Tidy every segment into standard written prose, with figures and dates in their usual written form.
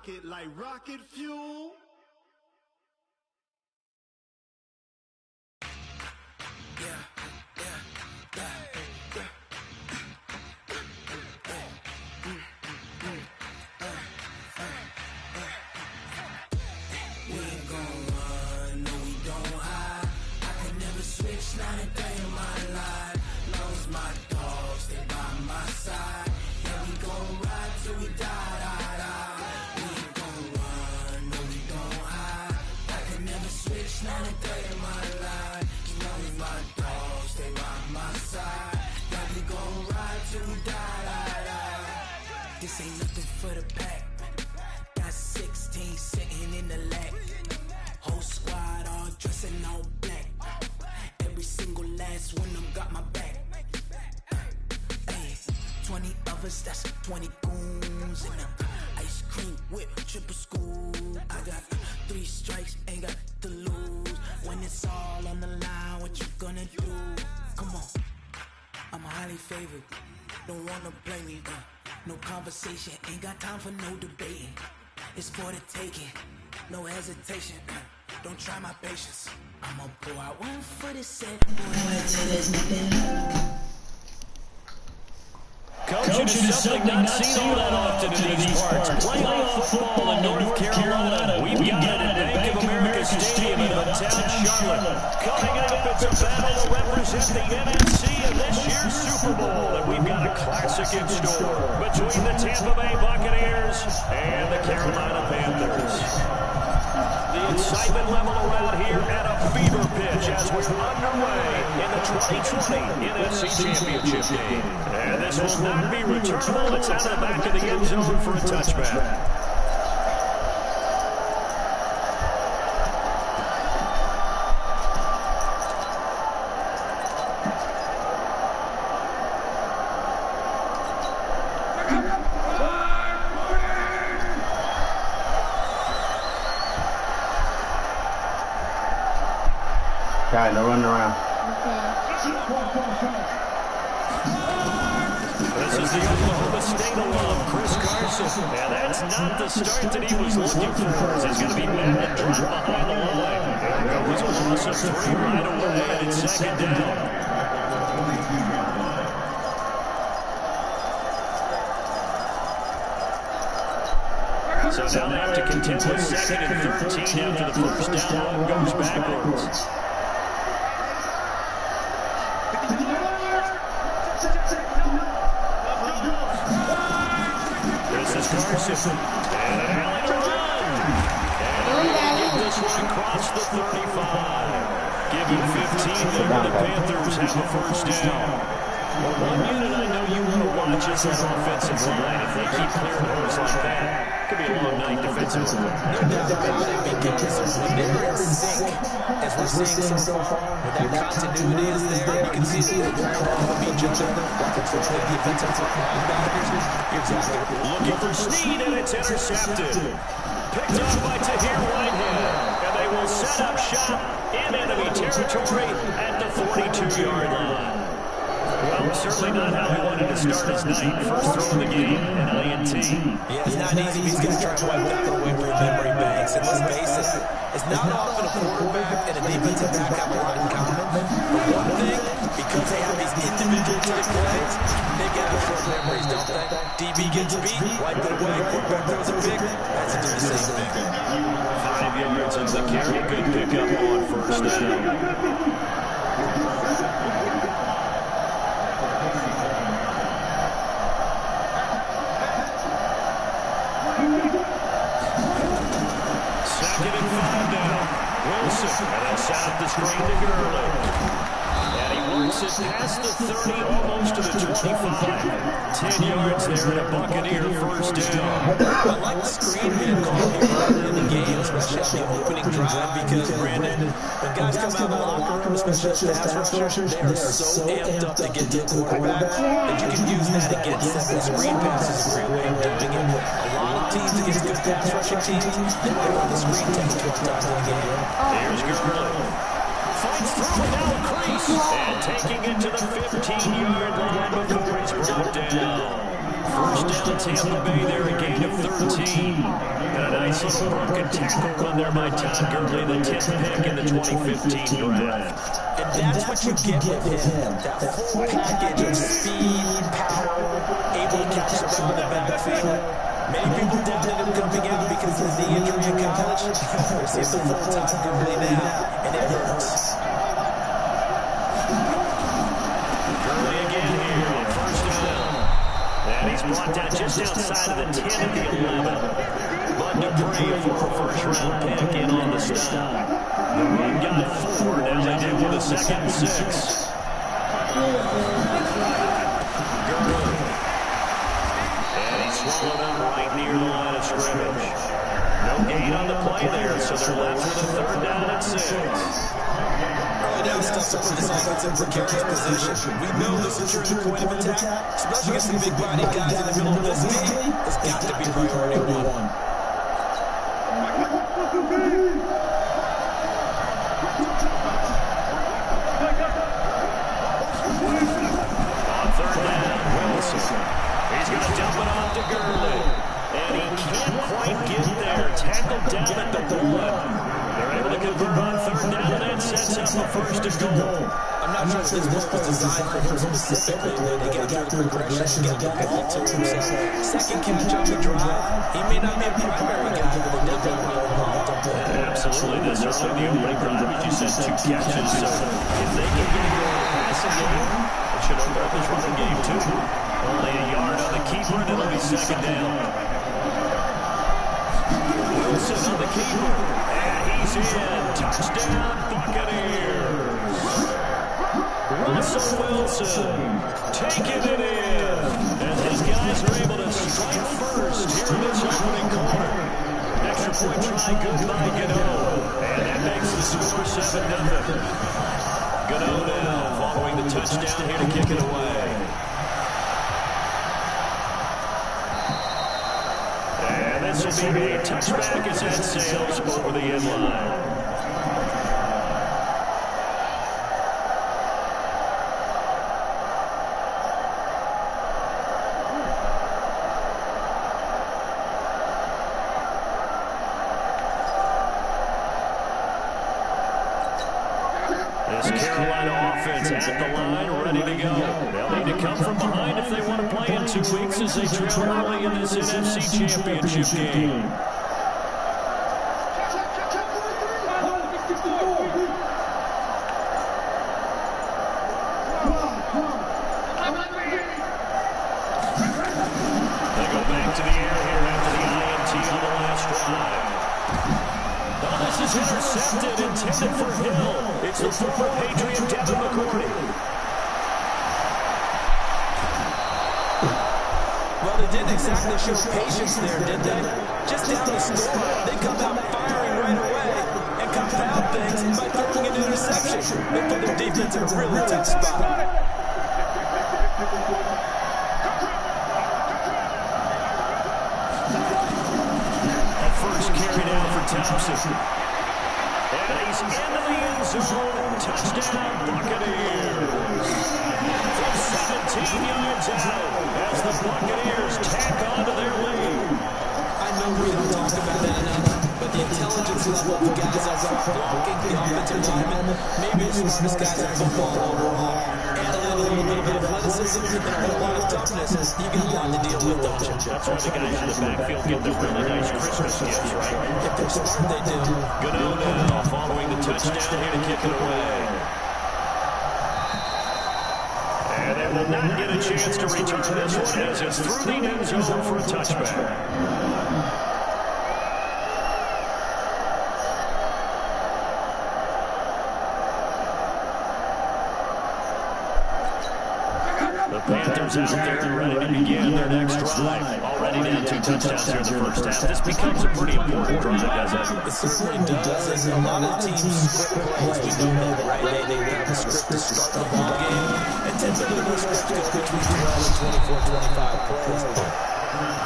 rocket like rocket fuel. Not a day in my life. Lost my dogs, they by my side. Yeah, we gon' ride till we die. We ain't gon' run, no, we don't hide. I can never switch, not a day in my life. As long as my dogs, they by my side. Yeah, we gon' ride till we die. This ain't nothing for the pack. Got 16 sitting in the lap. Whole squad all dressing all black. Every single last one of them got my back. Hey, 20 of us, that's 20 goons in them. Ice cream whip, triple scoop. I got 3 strikes, ain't got to lose. When it's all on the line, what you gonna do? Come on, I'm highly favored. Don't wanna play me, no conversation. Ain't got time for no debating. It's for the taking, no hesitation. Don't try my patience. I'ma pour out one for the set. Coaching is something not seen all that often in these parts. Playoff football in North Carolina. We've got it at Bank of America Stadium in uptown Charlotte. Coming up, it's a battle to represent the NFC in this year's Super Bowl. And we've got a classic in store between the Tampa Bay Buccaneers and the Carolina Panthers. The excitement level around here at a fever pitch as we're underway in the 2020 NFC Championship game. And this will not be returnable. It's out of the back of the end zone for a touchback. Alright, no running around. This is the Oklahoma State alum, Chris Carson. And that's not the start that he was looking for. He's going to be mad and drop behind the line. There was a loss of 3 right away, and it's second down. So now they have to contend with 2nd and 13 after the first down goes backwards. Carson, and an alley to run. And get this one across the 35. Give him 15 there. The Panthers have a first down. Well, one unit I know you want to watch is that offensive line. If they keep clearing holes like that, it could be a long night defensively. No doubt about it, because when they're in sync, as we're seeing so far, when that continuity is there, you can see they're trying off of each other, like it's the defensive linebackers. Looking for Snead, and it's intercepted. Picked up by Tahir Whitehead, and they will set up shop in enemy territory at the 42-yard line. Well, certainly not how he wanted to start his night. First throw of the game, an INT. Yeah, it's not easy. He's going to try to wipe that away from memory banks. And let's face it, it's not often a quarterback and a defensive back have a lot in common. But one thing, because they have these individual type plays, they've got to short memories, don't they? DB gets beat, wipe it away, quarterback throws a pick, that's a do the same thing. 5 yards on the carry, good pickup on first down. And then set up the screen to Gurley. And he works it past the 30, almost to the 25. 10 yards there and a Buccaneer first down. I like the screen being called here early in the game, especially on the opening drive, because, Brandon, when guys come out of the locker room, especially as pass rushers, they are so amped up to get to the quarterback that you can use that against them. The screen pass is a great way of doing it. A lot of teams against good pass rushing teams, they might run the screen 10 to 12 times in the game. Here's Gurley. Fights through without a crease. And taking it to the 15-yard line before he's brought down. First down, Tampa Bay there, a gain of 13. And a nice little broken tackle run there by Todd Gurley, the 10th pick in the 2015 draft. And that's what you get with him. That full package of speed, power, able to catch the ball in the backfield. Many people doubted him coming out because of the injury in college. We're seeing the full Todd Gurley now, and it hurts. Gurley again here on first down. And he's brought down just outside of the 10 at the 11. Bud Dupree, a former first-round pick, in on the stop. The run got 4. Now they do with a 2nd and 6. Gurley. And he's swallowed up right near the line of scrimmage. No gain on the play there, so they're left with a 3rd down and 6. Early down stuff to put this offense in precarious position. We know this is your point of attack, especially against some big body guys in the middle of this game. It's got to be priority 1. On 3rd down, Wilson. He's going to dump it off to Gurley. And he can't quite get there. Tackled down at the 1. They're able to convert on 3rd down, and that sets up a 1st and goal. I'm not sure if this was designed for him specifically. They got through the progression, got the ball to him. So, second catch on the drive. He may not be a primary guy, but they definitely will involved up there. Absolutely. This early in the opening drive, you said 2 catches. So, if they can get a passing game, it should open up this running game, too. Only a yard on the keeper, and it'll be 2nd down. Wilson on the keeper. And he's in. Touchdown, Buccaneers. Russell Wilson taking it in. And his guys are able to strike first here in this opening quarter. Extra point try, good by Gano. And that makes the score 7-0. Gano now following the touchdown here to kick it away. And this will be a touchback as that sails over the end line. This Carolina offense at the line, ready to go. They'll need to come from behind if they want to play in 2 weeks as they trail early in this NFC Championship game. They go back to the air here after the INT on the last drive. Oh, this is intercepted, intended for Hill. It's the former Patriot Devin McCourty. Well, they didn't exactly show patience there, did they? Just down the score, they come out firing right away and compound things by throwing an interception. They put their defense in a really tough spot. First carry down for Thompson. And he's into the end zone. Touchdown, Buccaneers. From 17 yards out as the Buccaneers tack onto their lead. I know we don't talk about that enough, but the intelligence level of the guys out front blocking the offensive linemen, maybe the smartest guys in football overall. And a little bit of athleticism and a whole lot of toughness. You got a lot to deal with, don't you? That's why the guys in the backfield get the really nice Christmas gifts, right? If they're smart, they do. Gano now following the touchdown here to kick it away. And they will not get a chance to return this one as it's through the end zone for a touchback. The Panthers out there ready to begin their next drive. Already down 2 touchdowns here in the first half. This becomes a pretty important drive, doesn't it? It certainly does. And a lot of teams script plays. We do know that, right? They have a script to start the ball game. And typically those scripts go between 12 and 24, 25 plays.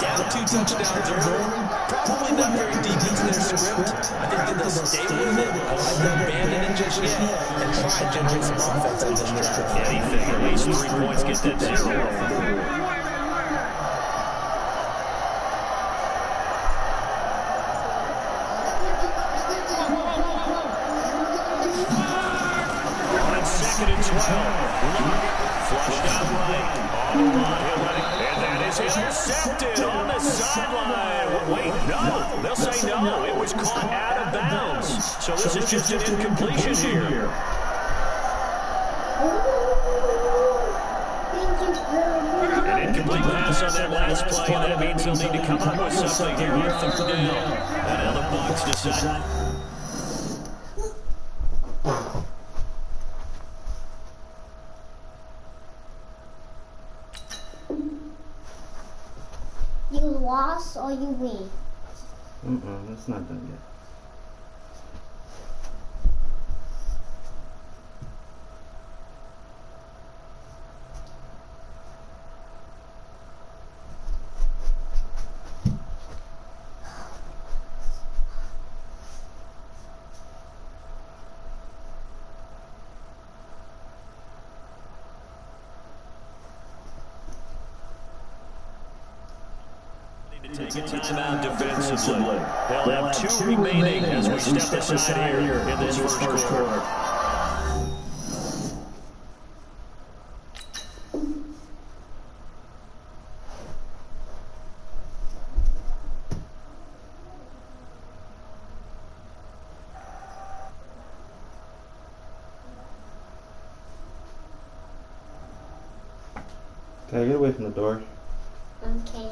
Down 2 touchdowns early. Probably not very deep into their script. I think that they'll stay with it. I like them abandon it just yet and try and generate some offense on this drive. Anything, at least 3 points, get that 0. And that is intercepted on the sideline. Wait, no. They'll say no. It was caught out of bounds. So this is just an incompletion here. An incomplete pass on that last play, and that means they'll need to come up with something here on third down. And now the Bucs decide. You lost or you win? It's not done yet. Take a timeout defensively. They'll have 2 remaining as we step aside here in this first quarter. Okay, get away from the door. Okay.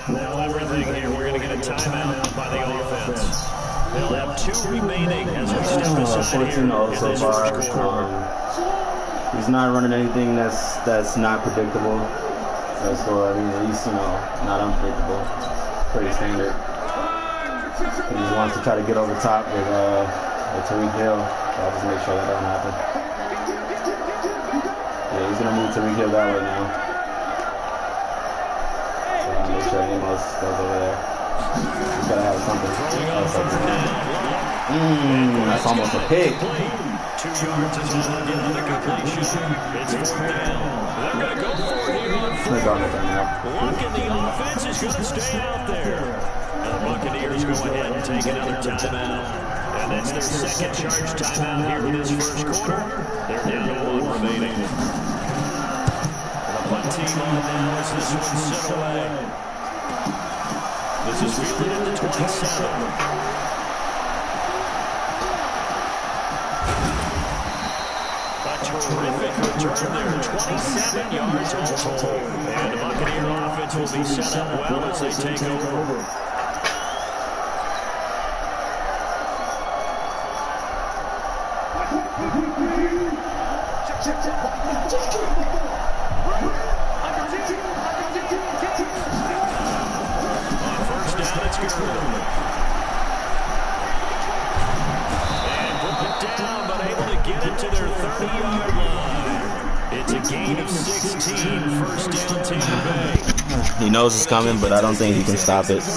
Now everything here, we're going to get a timeout by the offense. They'll have 2 remaining as we step aside here in this first quarter. He's not running anything that's not predictable. So I mean, at least, not unpredictable. Pretty standard. He just wants to try to get over top with Tariq Hill. So I'll just make sure that doesn't happen. Yeah, he's gonna move Tariq Hill that way now. Make sure Amos goes over there. He's gotta have something. That's almost a pick. 2 yards is all they get on the completion. It's 4th down. They're going to go for it here on 4th. Luck in the offense is going to stay out there. And the Buccaneers go ahead and take another timeout. And that's their second charge timeout here in this first quarter. They're down to 1 remaining. The punt team on now as this one set away. This is fielded at the 27. Terrific return there, 27 yards all told. And the Buccaneer offense will be set up well as they take over. On first down, it's Gurley. And brought down, but able to get it to their 30-yard line. It's a gain of 16, first down Tampa Bay. He knows it's coming, but I don't think he can stop it. So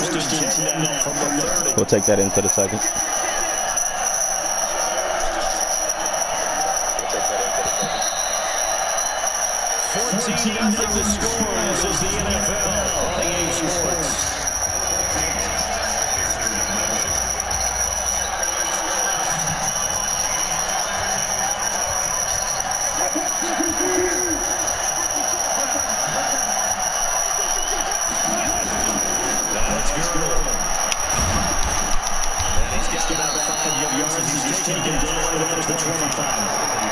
first and 10 now from the 30. We'll take that into the second. 14-0 the score. This is the NFL on EA Sports. Now it's Gurley. And he's got about 5 yards. He's taking it all the way to the 25.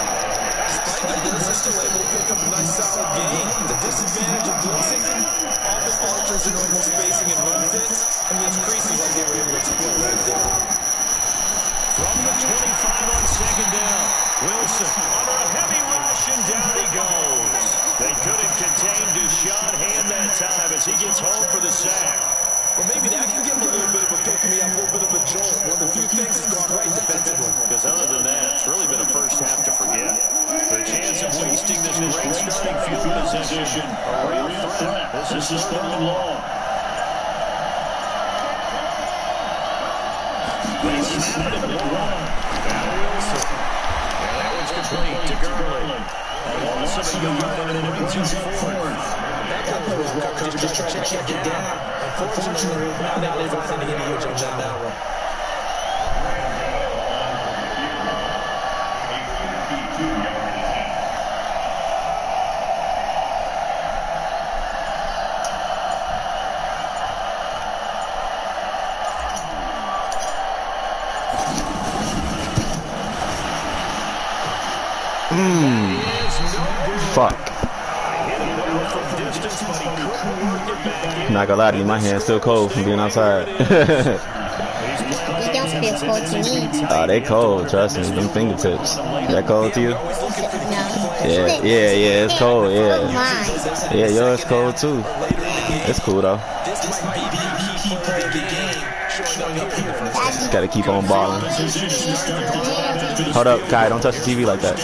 They're still able to pick up a nice solid gain. The disadvantage of blitzing often alters the normal spacing and run fits, and those creases like they were able to exploit right there. From the 25 on second down, Wilson under a heavy rush, and down he goes. They couldn't contain Deshaun Hand that time as he gets home for the sack. Well, maybe that can give him a little bit of a pick-me-up, a little bit of a jolt. One of the few things has gone right defensively. Because other than that, it's really been a first half to forget. The chance of wasting this great starting field position, a real threat. This is third and long. They snap it at 1. Now Wilson. And that one's complete to Gurley. A loss of a yard, and it brings him forward. That play was well covered, just trying to check it down. Unfortunately, now they're finding the individuals on that one. Fuck. I'm not gonna lie to you, my hand's still cold from being outside. You don't feel cold to me. Oh, they cold, trust me. Them fingertips. That cold to you? No. Yeah, it's cold, yeah. Mine. Yeah, yours cold too. It's cool though. Just gotta keep on balling. Hold up, Kai, don't touch the TV like that.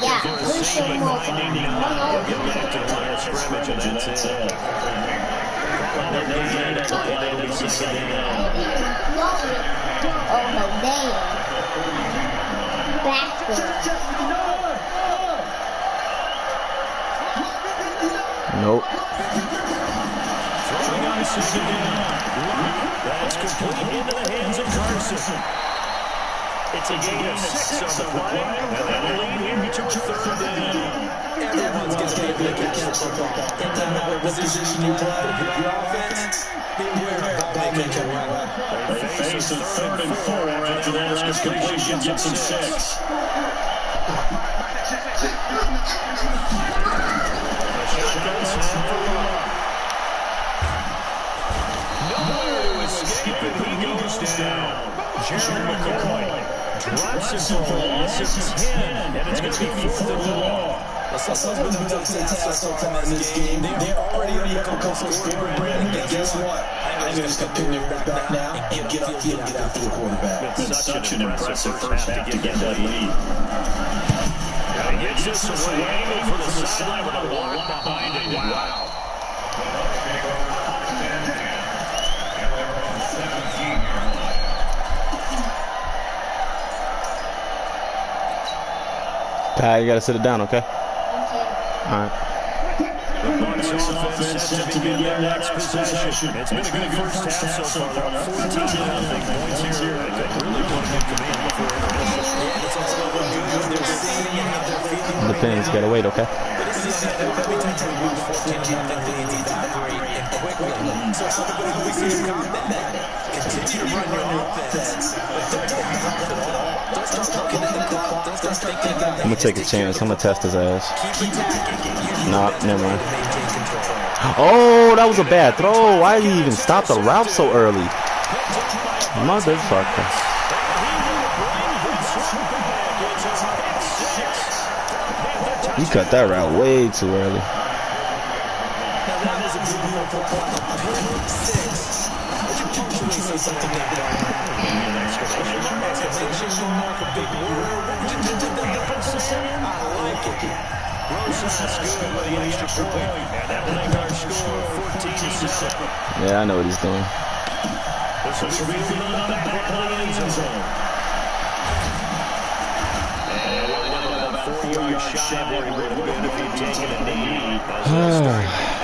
Yeah, push him more. Over there. Backwards. Nope. That's complete into the hands of Carson. It's a gain of 6 on the play, and that'll lead him to a 3rd down. Everyone's going to be able to catch the football. It doesn't matter what position you play. Your offense, beware about making a run. They face a 3rd and 4 after that last completion gets them 6. Nowhere to escape, and he goes down. Jerry McCoy drops it for a loss of 10, and it's going to be 4th and long. Someone's been able to task so far in this game. They're already up a couple scoring, Brandon. And guess what? I'm going to step in there back now and get up to the quarterback. It's such an impressive first half to get that lead. He gets this away, angle for the sideline with a block behind it. Wow. Kai, you gotta sit it down, okay? Okay. Alright. The Bucs offense set to begin their next possession. It's been a good first half so far. They're up 14 points here. They really put them in command before intermission. Depends, you gotta wait, okay? Continue to run your offense. I'm gonna take a chance. I'm gonna test his ass. Nah, never mind. Oh, that was a bad throw. Why did he even stop the route so early? Motherfucker. He cut that route way too early. Yeah, I know what he's doing.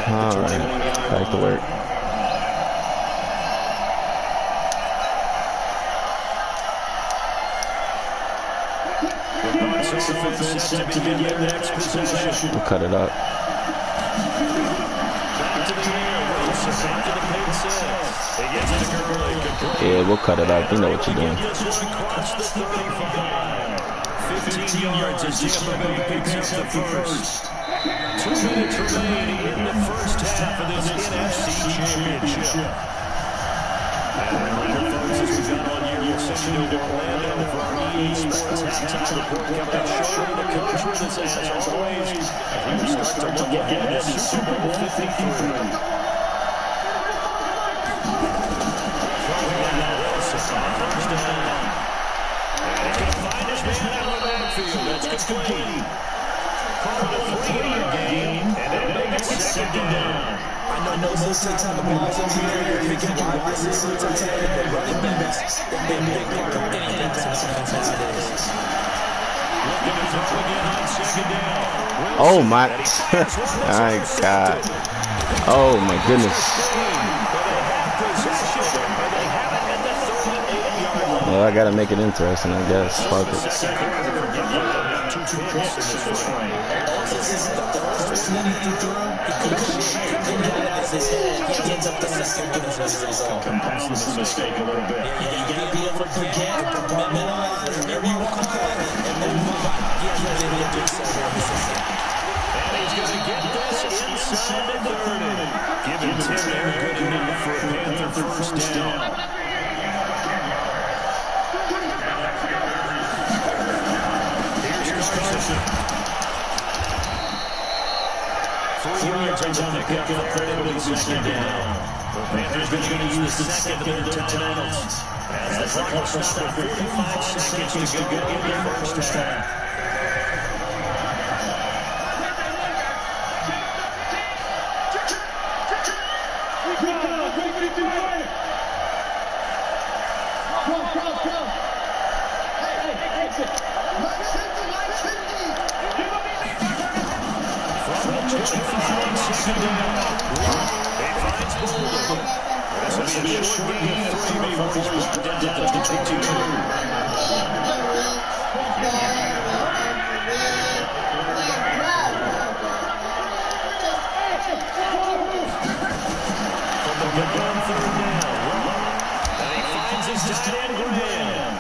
All right, back to work. We'll cut it up. Yeah, we'll cut it up. You know what you're doing. 15 yards as Tampa Bay picks up the first. 2 minutes remaining in the first half of this NFC Championship. And reminder, folks, as we've got all year, we'll send you to Orlando for our EA Sports halftime report coming up shortly. The coach with us as always, as we start to look ahead to Super Bowl 53. That's complete. Part of the 3-yard game, and they make it 2nd down. I know most of the time the ball's over here, you're thinking wide receivers are taking the running backs. They're a big part of any offense nowadays. Looking to throw again on 2nd down. Oh my, my God. Oh my goodness. Well, I gotta make it interesting, I guess. Fuck it. Compounds the mistake a little bit. You gotta be able to forget, minimize, whatever you want to call it, and move on. And he's going to get this inside the 30. Giving Tim there good enough for a Panther first down. 4 yards on the pickup, but it'll be second down. The Panthers going to use the second of their timeouts. As the clock will stop with 45 seconds to go in the first half. This will be a short gain of 3 before he's brought down to the 22. From the gun, third down. And he finds his tight end, Graham.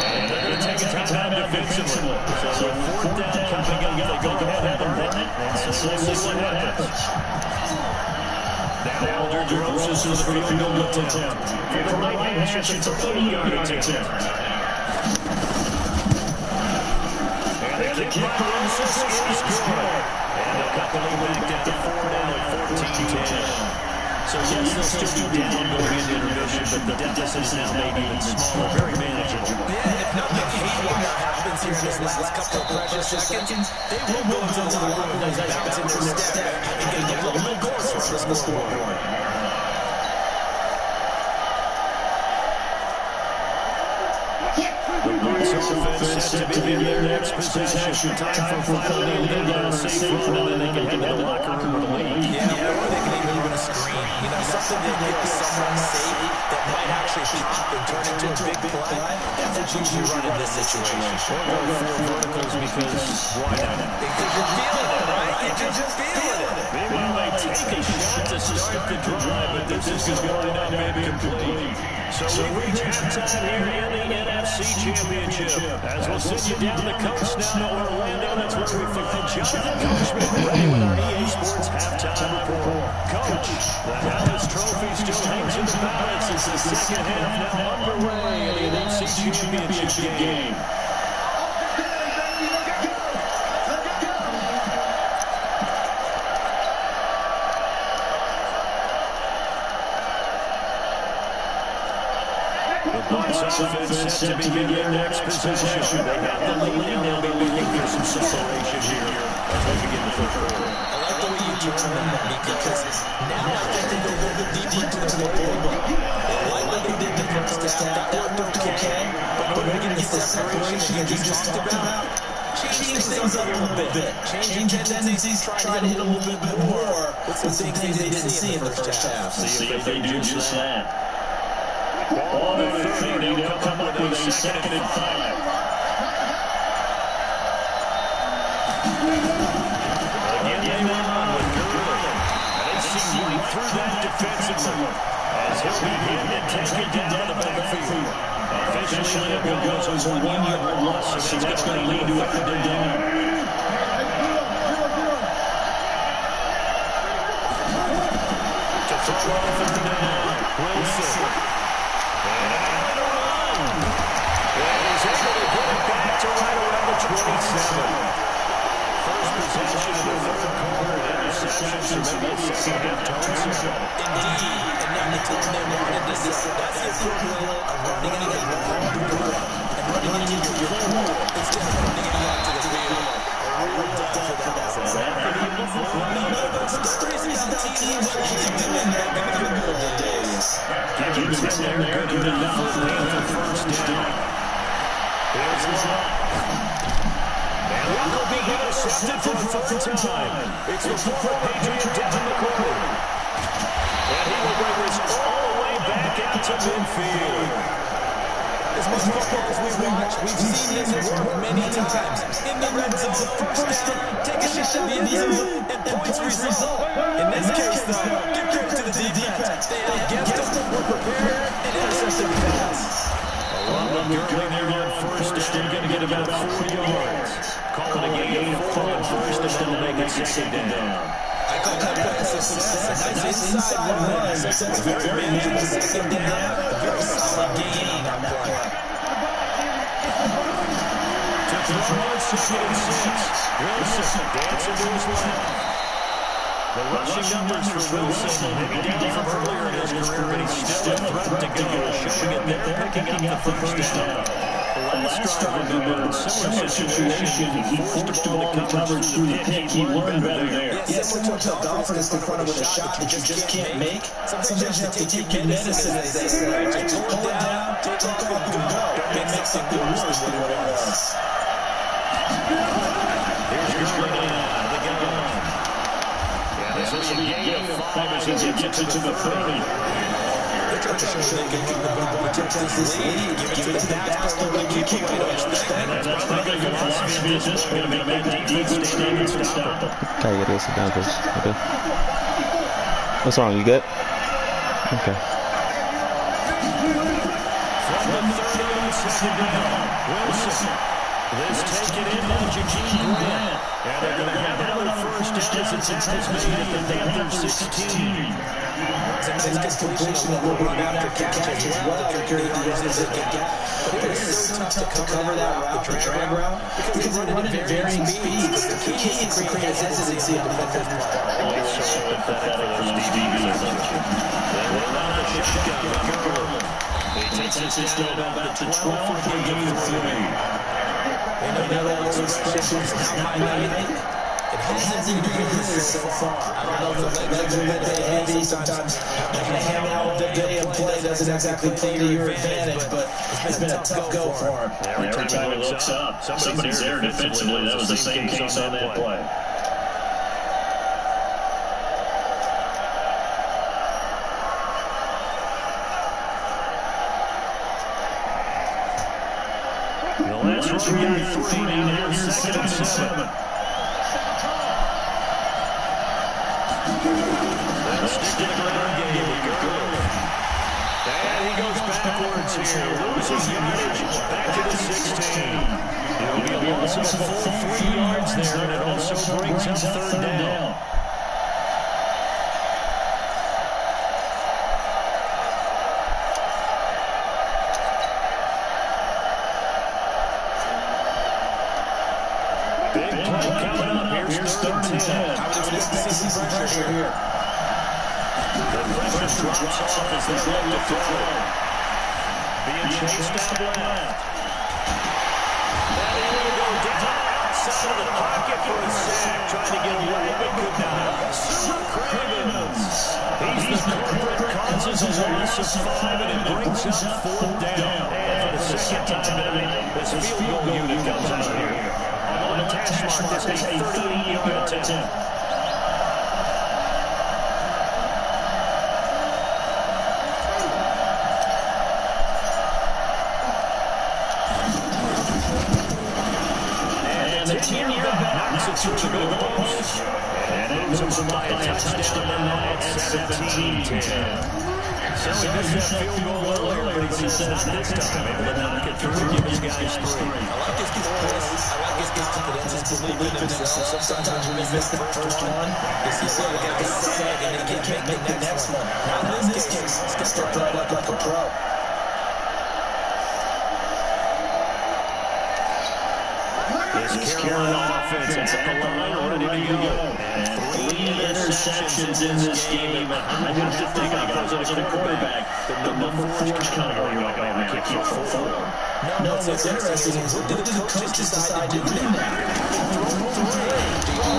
And they're going to take a timeout defensively. So fourth down coming up. They go ahead and run it. And so we'll see what happens. Now DeRozan is the field goal attempt. For the right hash, it's a 30-yard attempt. And the kick by Roses is good. And a couple of back down to 4 now at 14-10. So yes, they'll still be down going into intermission, but the deficit is now maybe even smaller, very manageable. Yeah, if nothing haywire happens here in this last couple of precious seconds, they will go into the locker room and bounce in their step and get a little bit closer to the scoreboard. The Bucks offense set to begin their next possession. Time for finally to get a safe run, and then they can head to the locker room with a lead. Yeah, or they can even run a screen. You know, something that gets someone safe that might actually pop and turn into a big play. That's what you usually run in this situation. Or go 4 verticals because why not? Because you're feeling it, right? You're just feeling it. Meanwhile, they take a shot to start the drive, but this is going to not be complete. So we reach halftime here in the NFC Championship. As we'll send you down the coast now to Orlando, that's where we find Jonathan Coachman ready with our EA Sports halftime report. Coach, the Hallis Trophy still hangs in the balance as the second half now underway in the NFC Championship game. The Bucks offense set to begin their next possession. They have the lead, and they'll be looking for some separation here as they begin the first quarter. I like the way you turn that because now I think they go a little bit deeper into the playbook. They like what they did in the first half. That worked okay. But in order to get the separation you just talked about, changing things up a little bit. Changing tendencies, try to hit a little bit more with some things they didn't see in the first half. See if they do just that. Ball on the 30, they'll come up with a second and 5. Again, they went on with Gurley. And they see right through that defensively. As he'll be hit and taken down the backfield. Officially, it will go as a 1-yard loss. So that's going to lead to a third down. To throw on third down, Wilson. To right around the 27. First possession of the third quarter, interceptions, or maybe a second half touchdown. Indeed, and now the time they wanted this. That's the equivalent of running into the wall and running into your goal instead of running out to the field. A real done for that. No, it's crazy how the teams are doing that back in the old days. Giving 10 there, good enough for the first down. intercepted for a third time. It's the former Patriot Devin McCourty. And he will bring this all the way back out to midfield. As much football as we've watched, we've seen this work many times. In the red zone, first down, take a shot at the end zone, and points result. In this case, though, give credit to the defense. They outguessed them, were prepared, and intercepted the pass. A lot of Gurley there on first down, going to get about 40 yards. Call it a gain of 4 on first, and that'll make it second down. I call that pass a success. A nice inside run. Very manageable second down. A very solid gain on that play. To throw it, second and 6. Wilson dancing to his left. The rushing numbers for Wilson, maybe down from earlier in his career, but he's still a threat to go. Showing it there, picking up the first down. Last drive, in a similar situation, he forced the ball in coverage through the pick. He learned better there. Yeah, similar to a Dolphin is confronted with a shot that you just can't make. Sometimes you have to take your medicine, as they say. Just pull it down, take off, and go. That makes it worse than what it was. Here's Gurley now, the gun. Yeah, this will be a gain of 5 as he gets it to the 30. They're trying to show they can protect this lead, give it to the bastard like you keep it on. That's probably a good philosophy at this point. Going to make defense stand and stop them. Okay, you gotta sit down, coach. Okay. What's wrong? You good? Okay. From the 30 on second down, Wilson. This taken in by Eugene Grant. And they're going to have another first down as it's made at the Panthers 16. It's a nice completion of what run after catch as well. Security uses it again. But it is so tough to cover that route, the drag route, because they run it at varying speeds. The key is to create hesitancy on the defensive part. Always so pathetic for those DBs. They will run a shotgun with Gurley. He takes this down about the 12 for a gain of 3. And another old expression is now my night. It hasn't been doing this so far. I don't know if the legs are a bit heavy. Sometimes having to hang out the day of play doesn't exactly play to your advantage, but it's been a tough go for him. Every time he looks up, somebody's there defensively. That was the same case on that play. The last run got 3, now here's 2nd and 7. They'll stick to the ground game with Gurley. And he goes backwards here, loses yardage back to the 16. It'll be a loss of a full 3 yards there, and it also brings up 3rd down. Big play coming up. Here's 3rd and 10. I would expect to see some pressure here. The pressure drops off as they look to throw. Being chased out left. And he will go down outside of the pocket for a sack. Trying to get away, but could not. Super Cravens. He's the culprit, causes a loss of 5, and it brings up 4th down. And for the second time tonight, this field goal unit comes out here. On the task mark, this is a 38-yard attempt. And the 10-yard knocks it to the post. And it moves them by a touchdown tonight at 17-10. So he missed that field goal earlier, but he says not this time. Able to knock it through and give his guys 3. I like his poise. I like his confidence. His belief in himself. Sometimes when you miss the first one, you sort of get set and then you can't make the next one. Now in this case, he's stepped right up like a pro. This Carolina offense at the line, ready to go. And 3 interceptions in this game. I have to think I was a quarterback. The number 4 is kind of going, oh man, I can't keep 4. No, what's interesting is what did the coaches decide to do now?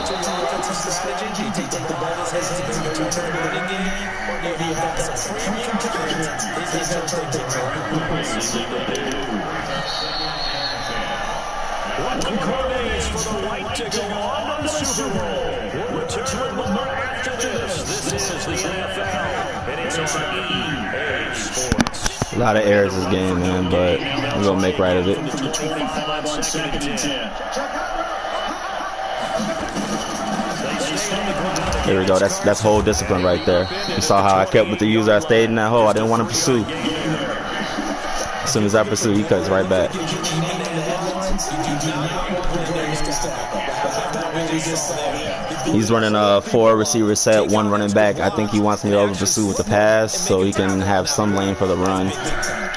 Offensive strategy, do you take the ball as hesitant to return to the winning game, or do you have that premium confidence? He's going to turn things around. What the call is for the right to go on. A lot of errors this game, man, but we're gonna make right of it. There we go. That's whole discipline right there. You saw how I kept with the user. I stayed in that hole. I didn't want to pursue. As soon as I pursue, he cuts right back. He's running a 4 receiver set, 1 running back. I think he wants me to over pursue with the pass so he can have some lane for the run.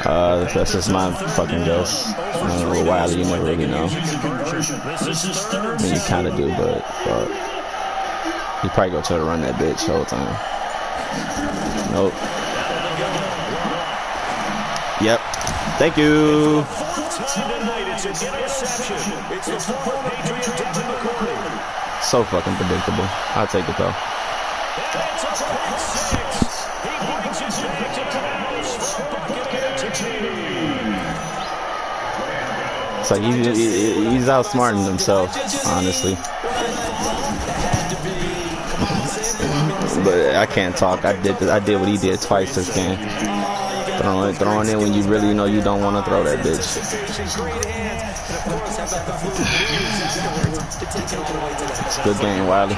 That's just my fucking guess. With Wiley, you never really know. I mean, you kind of do, but he probably gonna try to run that bitch the whole time. Nope. Yep. Thank you. So fucking predictable. I'll take it though. It's like he's outsmarting himself, honestly. But I can't talk. I did what he did twice this game. Throwing in when you really know you don't want to throw that bitch. It's a good game, Wiley.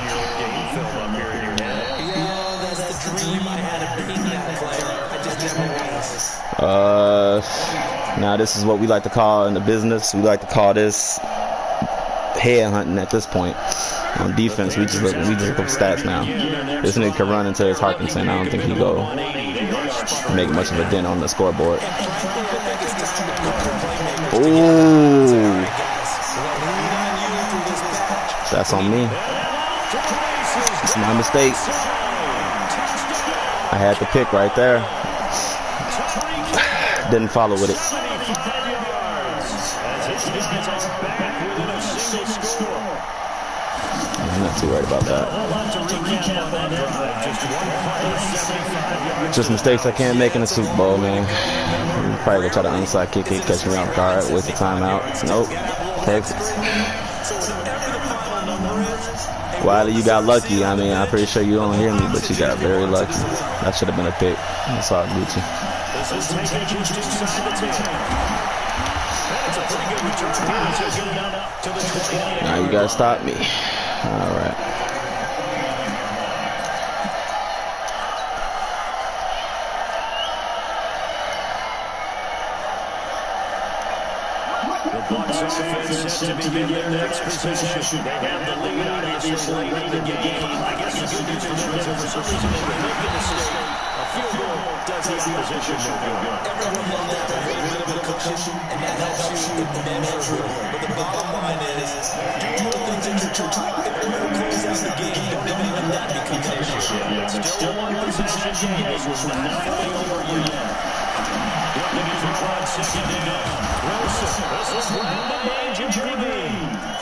Now this is what we like to call in the business. We like to call this head hunting at this point. On defense, we just look up stats now. This nigga can run until his Harkinson. I don't think he go make much of a dent on the scoreboard. Ooh. That's on me. It's my mistake. I had the pick right there. Didn't follow with it. I'm not too worried about that. Just mistakes I can't make in the Super Bowl, man. I'm probably gonna try to onside kick it, catch me off guard, waste a timeout. Nope. Texas. Wiley, you got lucky. I mean, I'm pretty sure you don't hear me, but you got very lucky. That should have been a pick. That's all Gucci. Now you gotta stop me. All right. Set to begin their next possession. They have the lead, obviously, late in the game. I guess the good news for them is for some reason they make a mistake. A field goal does the opposition no good. Everyone loves that little bit of a cushion, and that helps you measure. But the bottom line is, do the things that you're taught. If you're going to close out the game, don't even let that become an issue. It's still one possession game. This was not fully over yet. Looking to try second down. Wilson, this is round by JB.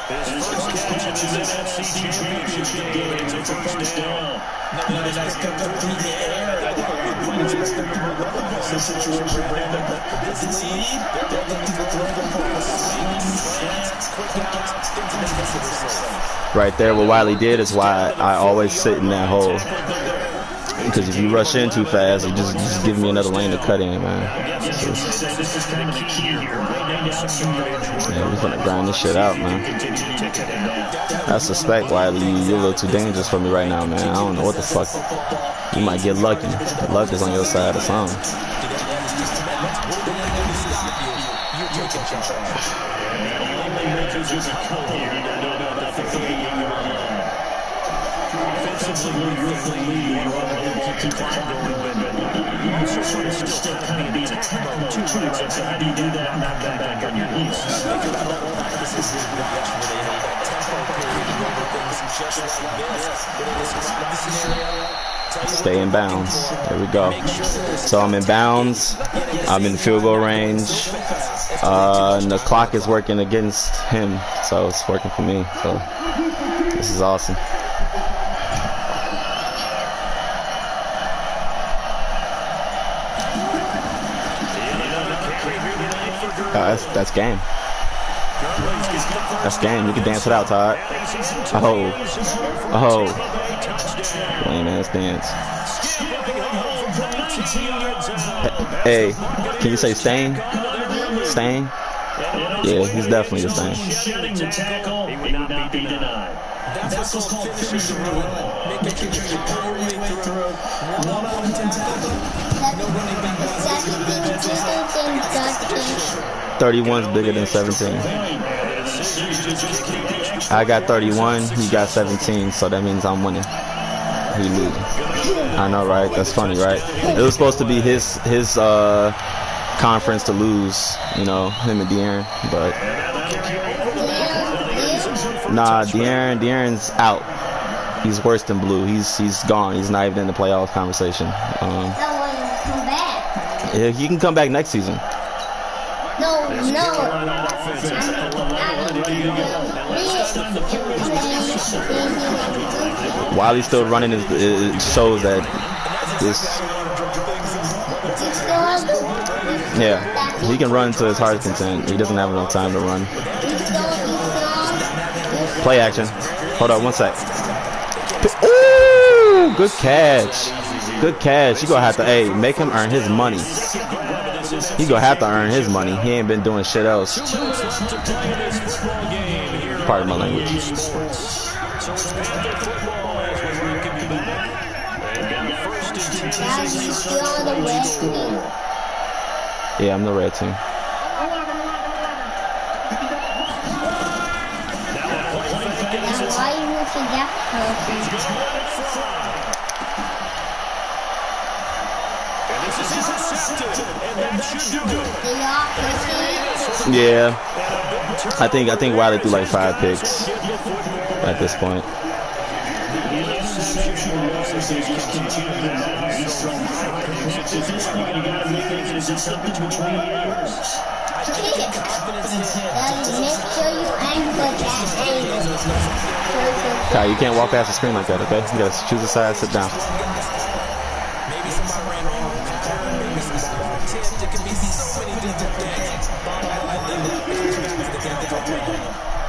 His first catch in this NFC Championship game. It's a first down. Now they stepped up through the air. I think we might expect them to run the ball in this situation, Brandon. But this lead, they're looking to throw the ball, swing, slants, quick outs, into the defensive. Right there, what Wiley did is why I always sit in that hole. Because if you rush in too fast, you just give me another lane to cut in, man. So, man, we're gonna grind this shit out, man. I suspect, Wiley, you're a little too dangerous for me right now, man. I don't know what the fuck. You might get lucky. Luck is on your side or something. Offensively, you're the lead. You want to keep the clock going, but you also sort of still kind of be attack mode too, right? So how do you do that and not come back on your knees? Think about all the practices we did yesterday. That tempo period, you know, things just like this. But in this scenario, stay in bounds. There we go. So I'm in bounds. I'm in the field goal range. And the clock is working against him, so it's working for me. So this is awesome. That's game. That's game. You can dance it out, Todd. Oh. Lame ass dance. Hey, can you say Stain? Stain? Yeah, he's definitely the Stain. Shedding the tackle, he would not be denied. That's what's called finishing the run. Making sure you power your way through. One-on-one tackle. No running back. 31's bigger than 17. I got 31, he got 17, so that means I'm winning. He losing. I know, right? That's funny, right? It was supposed to be his conference to lose, you know, him and Diandre, but nah, Diandre's out. He's worse than Blue. He's gone. He's not even in the playoff conversation. Yeah, he can come back next season. No. While he's still running, it shows that this. Yeah, he can run to his heart's content. He doesn't have enough time to run. Play action. Hold on, 1 sec. Ooh, good catch. Good catch. You gonna have to, hey, make him earn his money. He gonna have to earn his money. He ain't been doing shit else. Pardon my language. Yeah, I'm the red team. Why you looking that Yeah, I think Wiley threw like 5 picks at this point. Kai, you can't walk past the screen like that, okay? You gotta choose a side, sit down.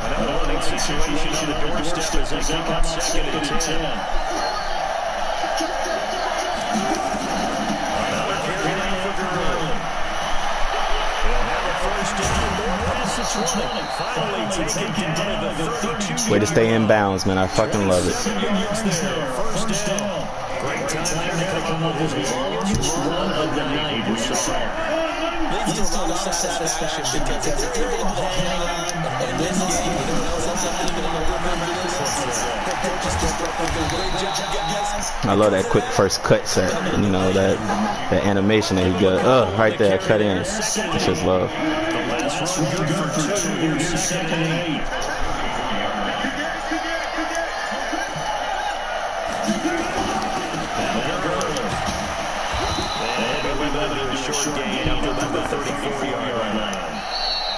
Another running situation on the doorstep as they come up 2nd and 10. Another carry lane for Gurley. He'll have a first down, more passes running. Finally taken down to the 32. Way to stay in bounds, man. I fucking love it. First down. Great time there to come up with his longest run of the night so far. Leads to a lot of satisfaction because if they're able to hang on and win this game, you don't know something even in a I love that quick first cut set, you know, that animation that he got, right there, cut in. It's just love. The last run good for 2, 2nd and 8. Short gain up to about the 34-yard line.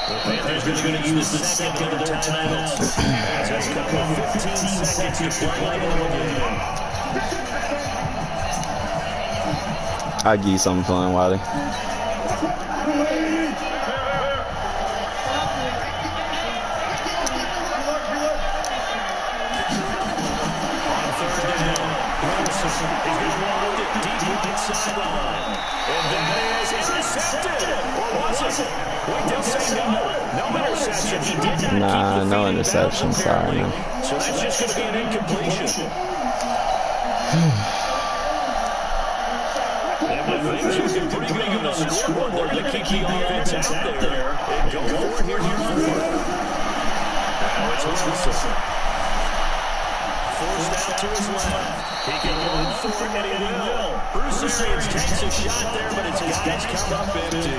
The Panthers are going to use the second of their timeouts. Just a couple of 15 seconds to play in the game. I'll give you something fun, Wiley. Nah, no interception. Sorry, man. So that's just going to be an incompletion. Things looking pretty good on the scoreboard. They're going to keep the offense out there and go for here. Now it's Wilson. Forced out to his left. He can run for it, and he will. Bruce Arians takes a shot there, but his guys come up empty. And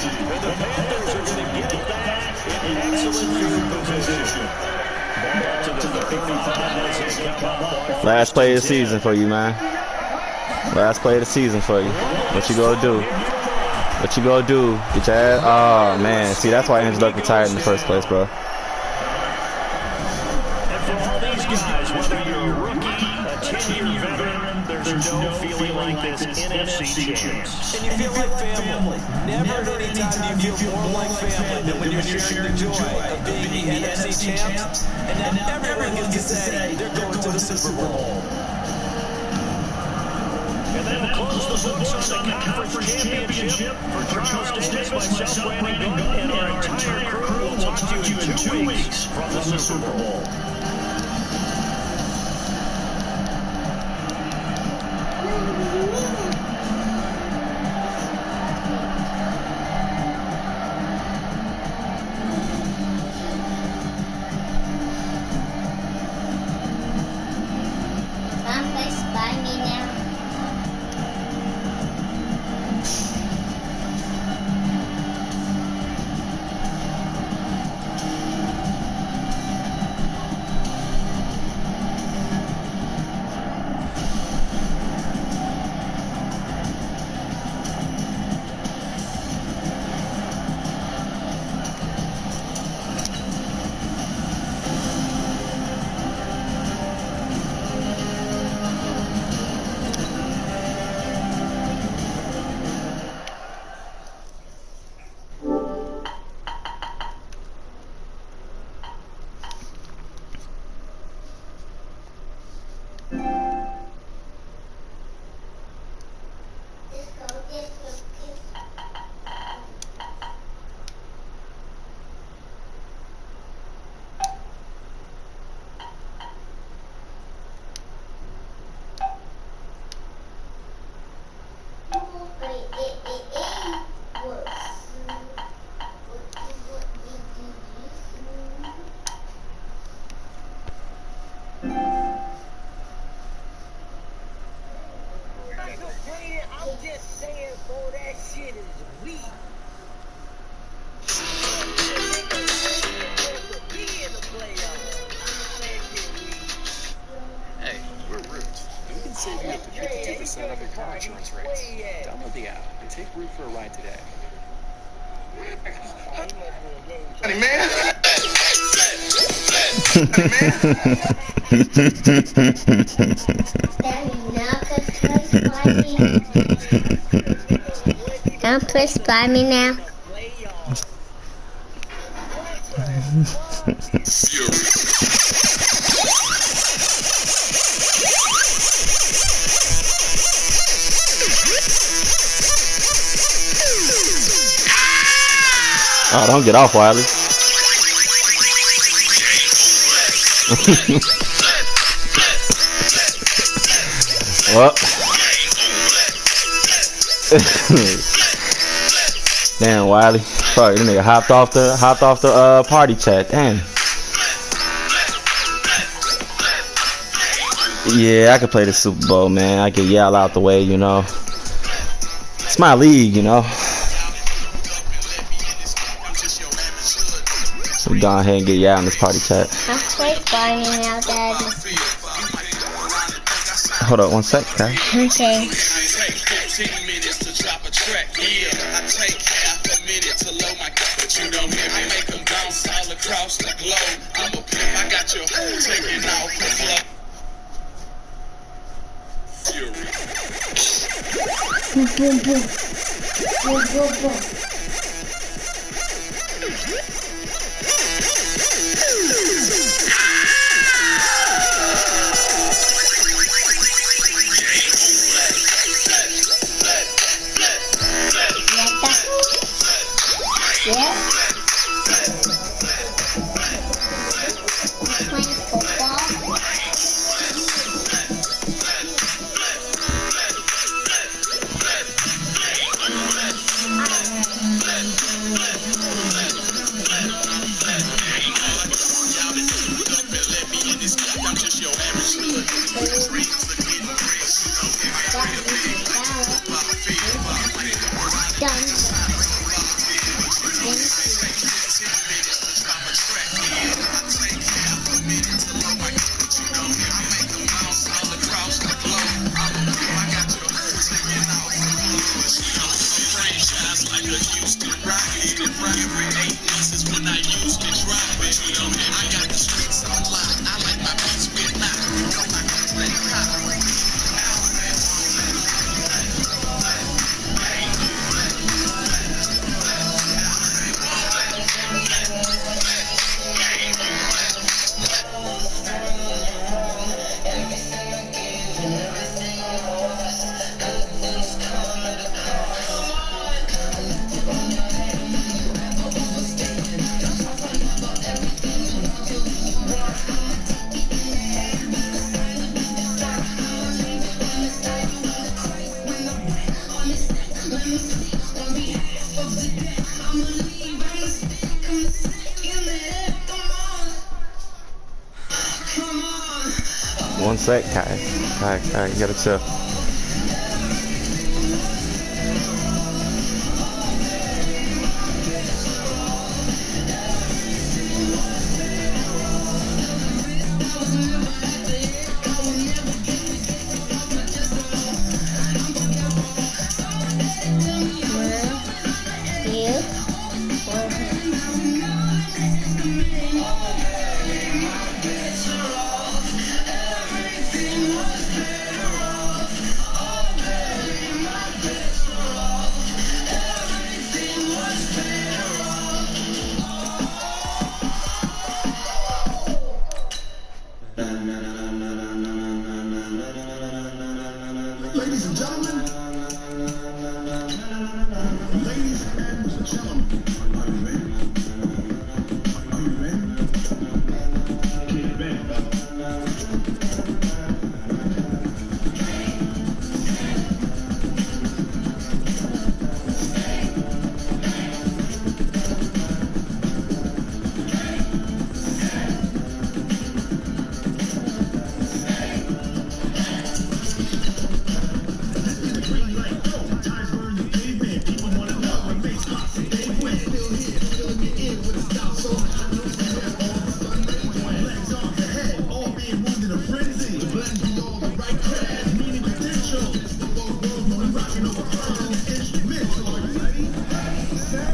the Panthers are going to get it back in excellent field position. Back to the 35 as they come up. Last play of the season for you, man. Last play of the season for you. What you gonna do? What you gonna do? Get your ass? Oh, man. See, that's why Andrew Luck retired in the first place, bro. And for all these guys, whether you're a rookie, a 10-year veteran, there's no feeling like this NFC champs. And you feel like family. Never at any time do you feel more like family than when you're sharing the joy of being the NFC champs. And now everyone gets to say they're going to the Super Bowl. And then we'll close the books on the conference championship for Charles Davis, myself, Brandon Gunn, and our entire crew. We'll talk to you in 2 weeks from the Super Bowl. Of your car insurance rates. Download the app and take Root for a ride today. Hey, man. Don't press by me now. Oh, don't get off, Wiley. Well. Damn, Wiley. Sorry, this nigga hopped off the party chat. Damn. Yeah, I could play the Super Bowl, man. I could yell out the way, you know. It's my league, you know. So we go ahead and get y'all in this party chat. I'm quite funny now, Daddy. Hold up 1 sec, guys. Okay. Boom, boom, boom. Boom, boom, boom. Yeah. Playing football. 1 sec, Kai. Kai, you gotta chill. Ladies and gentlemen, ladies and gentlemen,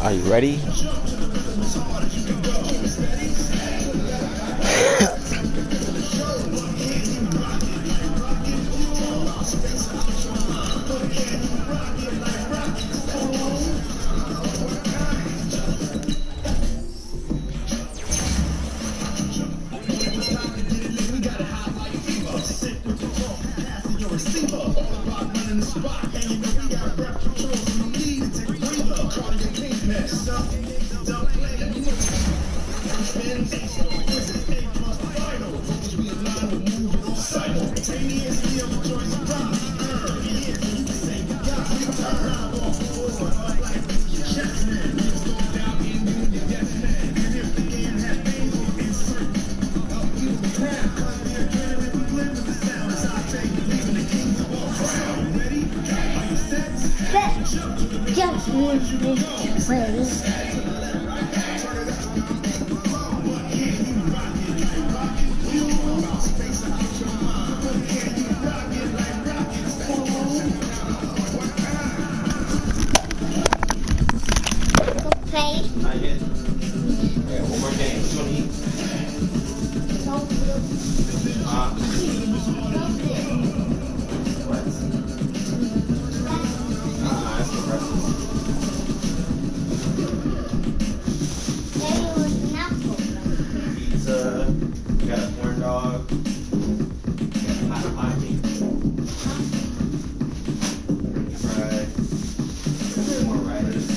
are you ready? Are you ready? Get ready. Are you ready? Not yet. Yeah, one more game. What you want to eat? What? That's the breakfast. Pizza. We got a corn dog. We got a hot meat. Fried. More rice.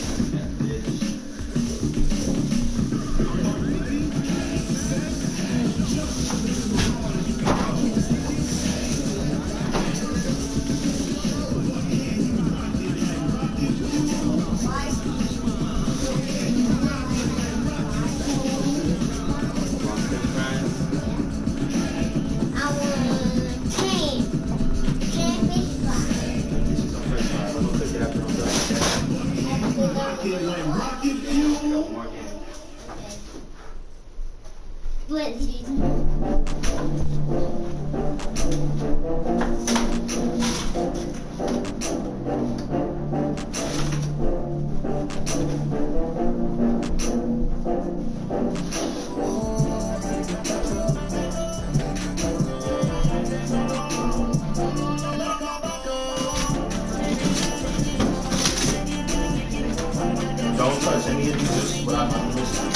Don't touch any of these without my permission.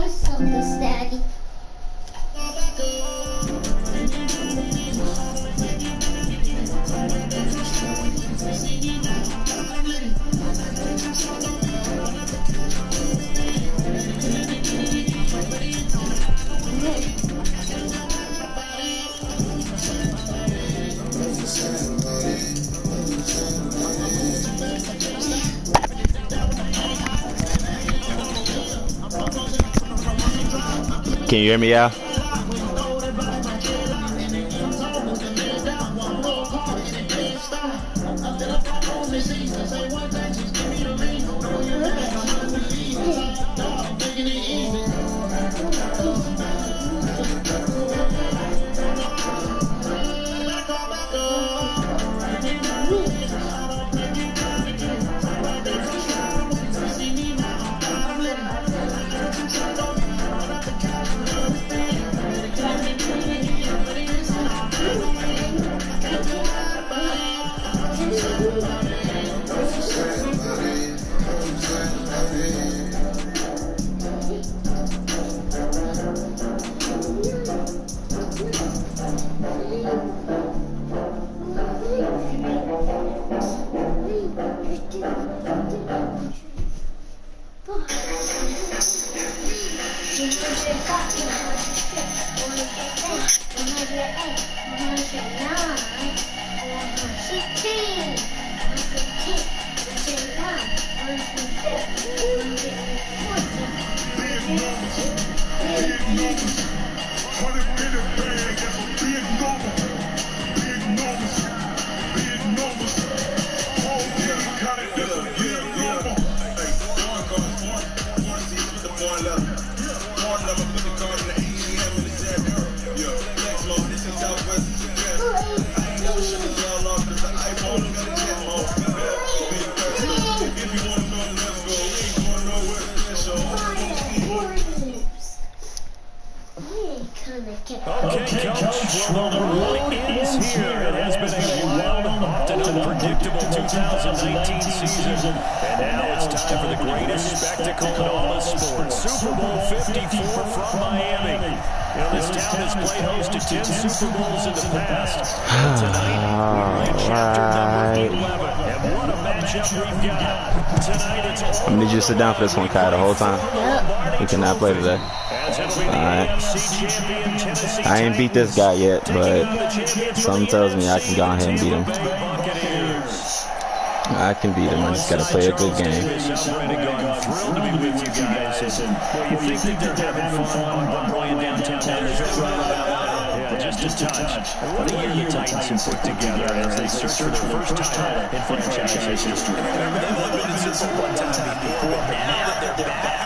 Daddy. Can you hear me, Al? Okay, Coach. Well, the run is here. It has been a wild, often unpredictable 2019 season. And now it's time for the greatest spectacle in all of sports. Super Bowl 54 from Miami. You know, this town has played host to 10 Super Bowls in the past. Tonight, we're in chapter number 11. And what a matchup we've got. Tonight, it's all I'm gonna need you to sit down for this one, Kai, the whole time. We cannot play today. Alright. I ain't beat this guy yet, but something tells me I can go ahead and beat him. I can beat him. I just gotta play a good game. Thrilled to be with you guys. Well, you think that they're having fun playing downtown? Yeah, just a touch. What a year the Titans have put together as they search for their first title in franchise history. Remember, they've only been in Super Bowl one time before, but now that they're back,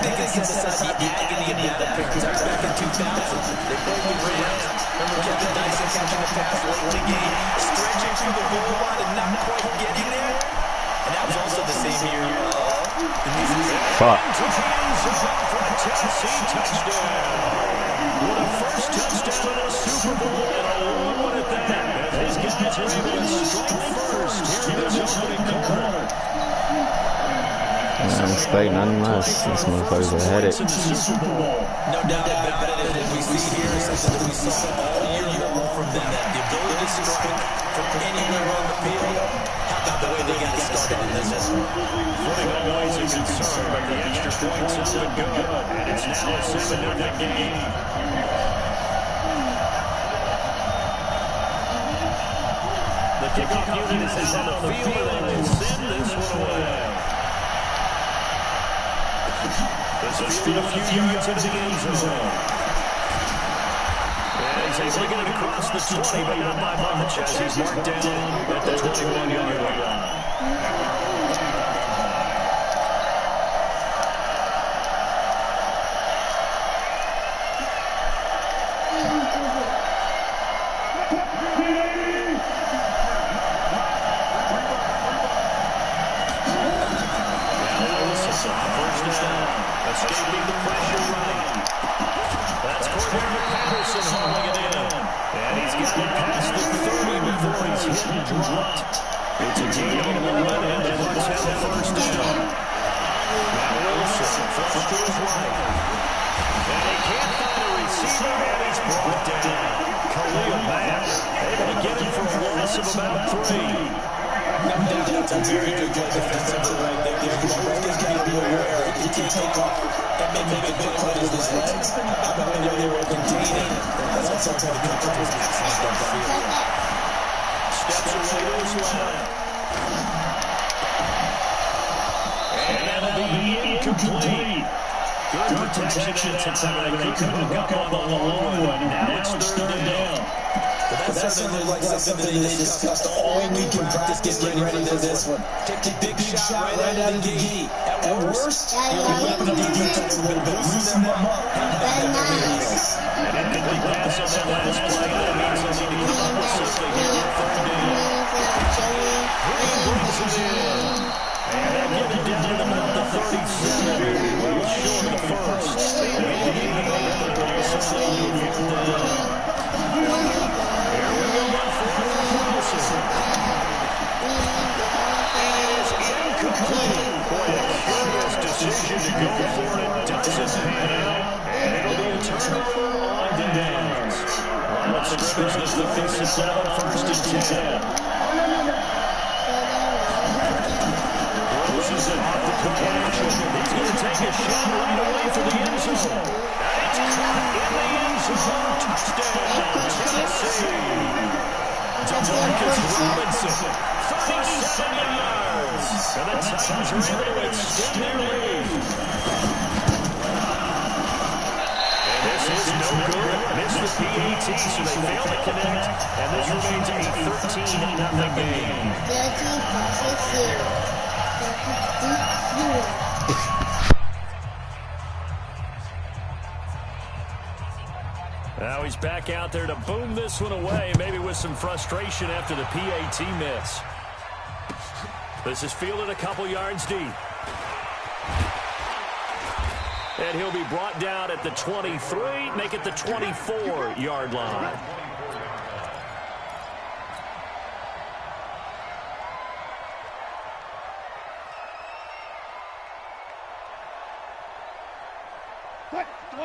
they can set aside the agony of that appearance. Back in 2000, they played with Rams. Remember Kevin Dyson catching the pass late in the game, stretching through the goal line and not quite getting there? And that was also the same year in Mississippi. Fuck. Tennessee touchdown. With a first touchdown in a Super Bowl and a long one at that. As his guys are able to strike first here in this opening quarter. I don't expect nothing less. These motherfuckers are headed. No doubt about it. And we see here something that we saw all year long from them. The ability to strike from anywhere on the field. How about the way they got started in this one? Footing always a concern, but the extra points up and good. And it's now a 7-0 game. The kickoff unit is on the field and they send this one away. This is a few yards into the end zone. And he's able to get it across the 20, but not by much as he's marked down at the 21-yard line. Escaping the pressure right. That's Cordero Patterson hauling it in. And he's got it past the 30 before he's hit and dropped. It's a gain on the run, and the Bucs have the first down. Now Wilson flushed to his right. brought down. Khalil Mack able to get him for a loss of about 3. That's a very good defensive right there. You've always got to be aware he can't take off and make a big play with his legs. But when they were containing, that's also going to come up with steps away to his left. And that'll be incomplete. Good protection that time. They couldn't hook up on the long one. Now it's third down. But that certainly looks like something that they discussed all week in practice. Get ready for this one. Take a big shot right out of the gate. At worst, you'll open up the defense a little bit, loosen them up. An incomplete pass on that last play. That means they'll need to come up with something here in third down. Green brings it in. And they'll get it down to about the 37. Well short of the first. Here we go on fourth and Wilson. Is incomplete. Boy, a curious decision to go for it. Doesn't pan out. And it'll be a turnover on downs. Line of scrimmage, this will fix it 1st and 10. Rosen off the play action. He's going to take a shot right away for the end zone. And it's caught in the end zone. Touchdown, Tennessee. Demarcus Robinson, 37 yards. And the Titans are able to extend their lead. And this is no good. Missed the PAT, so they fail to connect. And this remains a 13-0 game. Now he's back out there to boom this one away, maybe with some frustration after the PAT miss. This is fielded a couple yards deep. And he'll be brought down at the 23, make it the 24-yard line.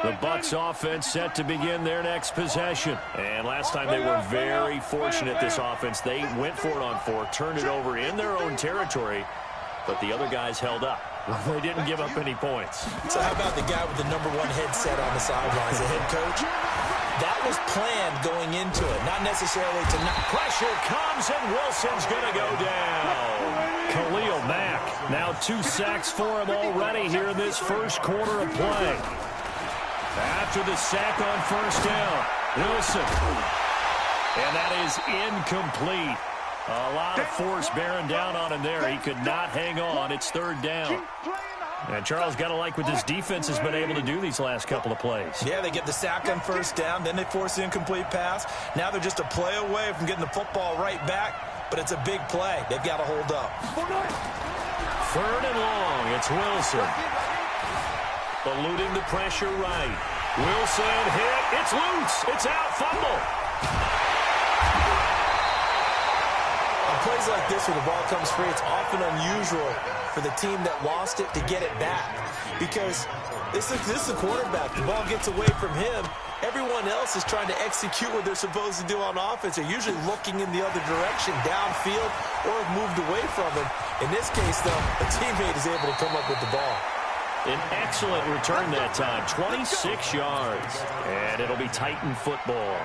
The Bucs offense set to begin their next possession. And last time they were very fortunate, this offense. They went for it on 4, turned it over in their own territory, but the other guys held up. They didn't give up any points. So how about the guy with the #1 headset on the sidelines, the head coach? That was planned going into it, not necessarily to not. Pressure comes, and Wilson's going to go down. Khalil Mack, now 2 sacks for him already here in this first quarter of play. After the sack on 1st down, Wilson. And that is incomplete. A lot of force bearing down on him there. He could not hang on. It's 3rd down. And Charles, got to like what this defense has been able to do these last couple of plays. Yeah, they get the sack on 1st down, then they force the incomplete pass. Now they're just a play away from getting the football right back, but it's a big play. They've got to hold up. 3rd and long. It's Wilson. Eluding the pressure right. Wilson hit. It's loose. It's out. Fumble. On plays like this where the ball comes free, it's often unusual for the team that lost it to get it back. Because this is the quarterback. The ball gets away from him. Everyone else is trying to execute what they're supposed to do on offense. They're usually looking in the other direction, downfield, or have moved away from him. In this case, though, a teammate is able to come up with the ball. An excellent return that time, 26 yards. And it'll be Titan football.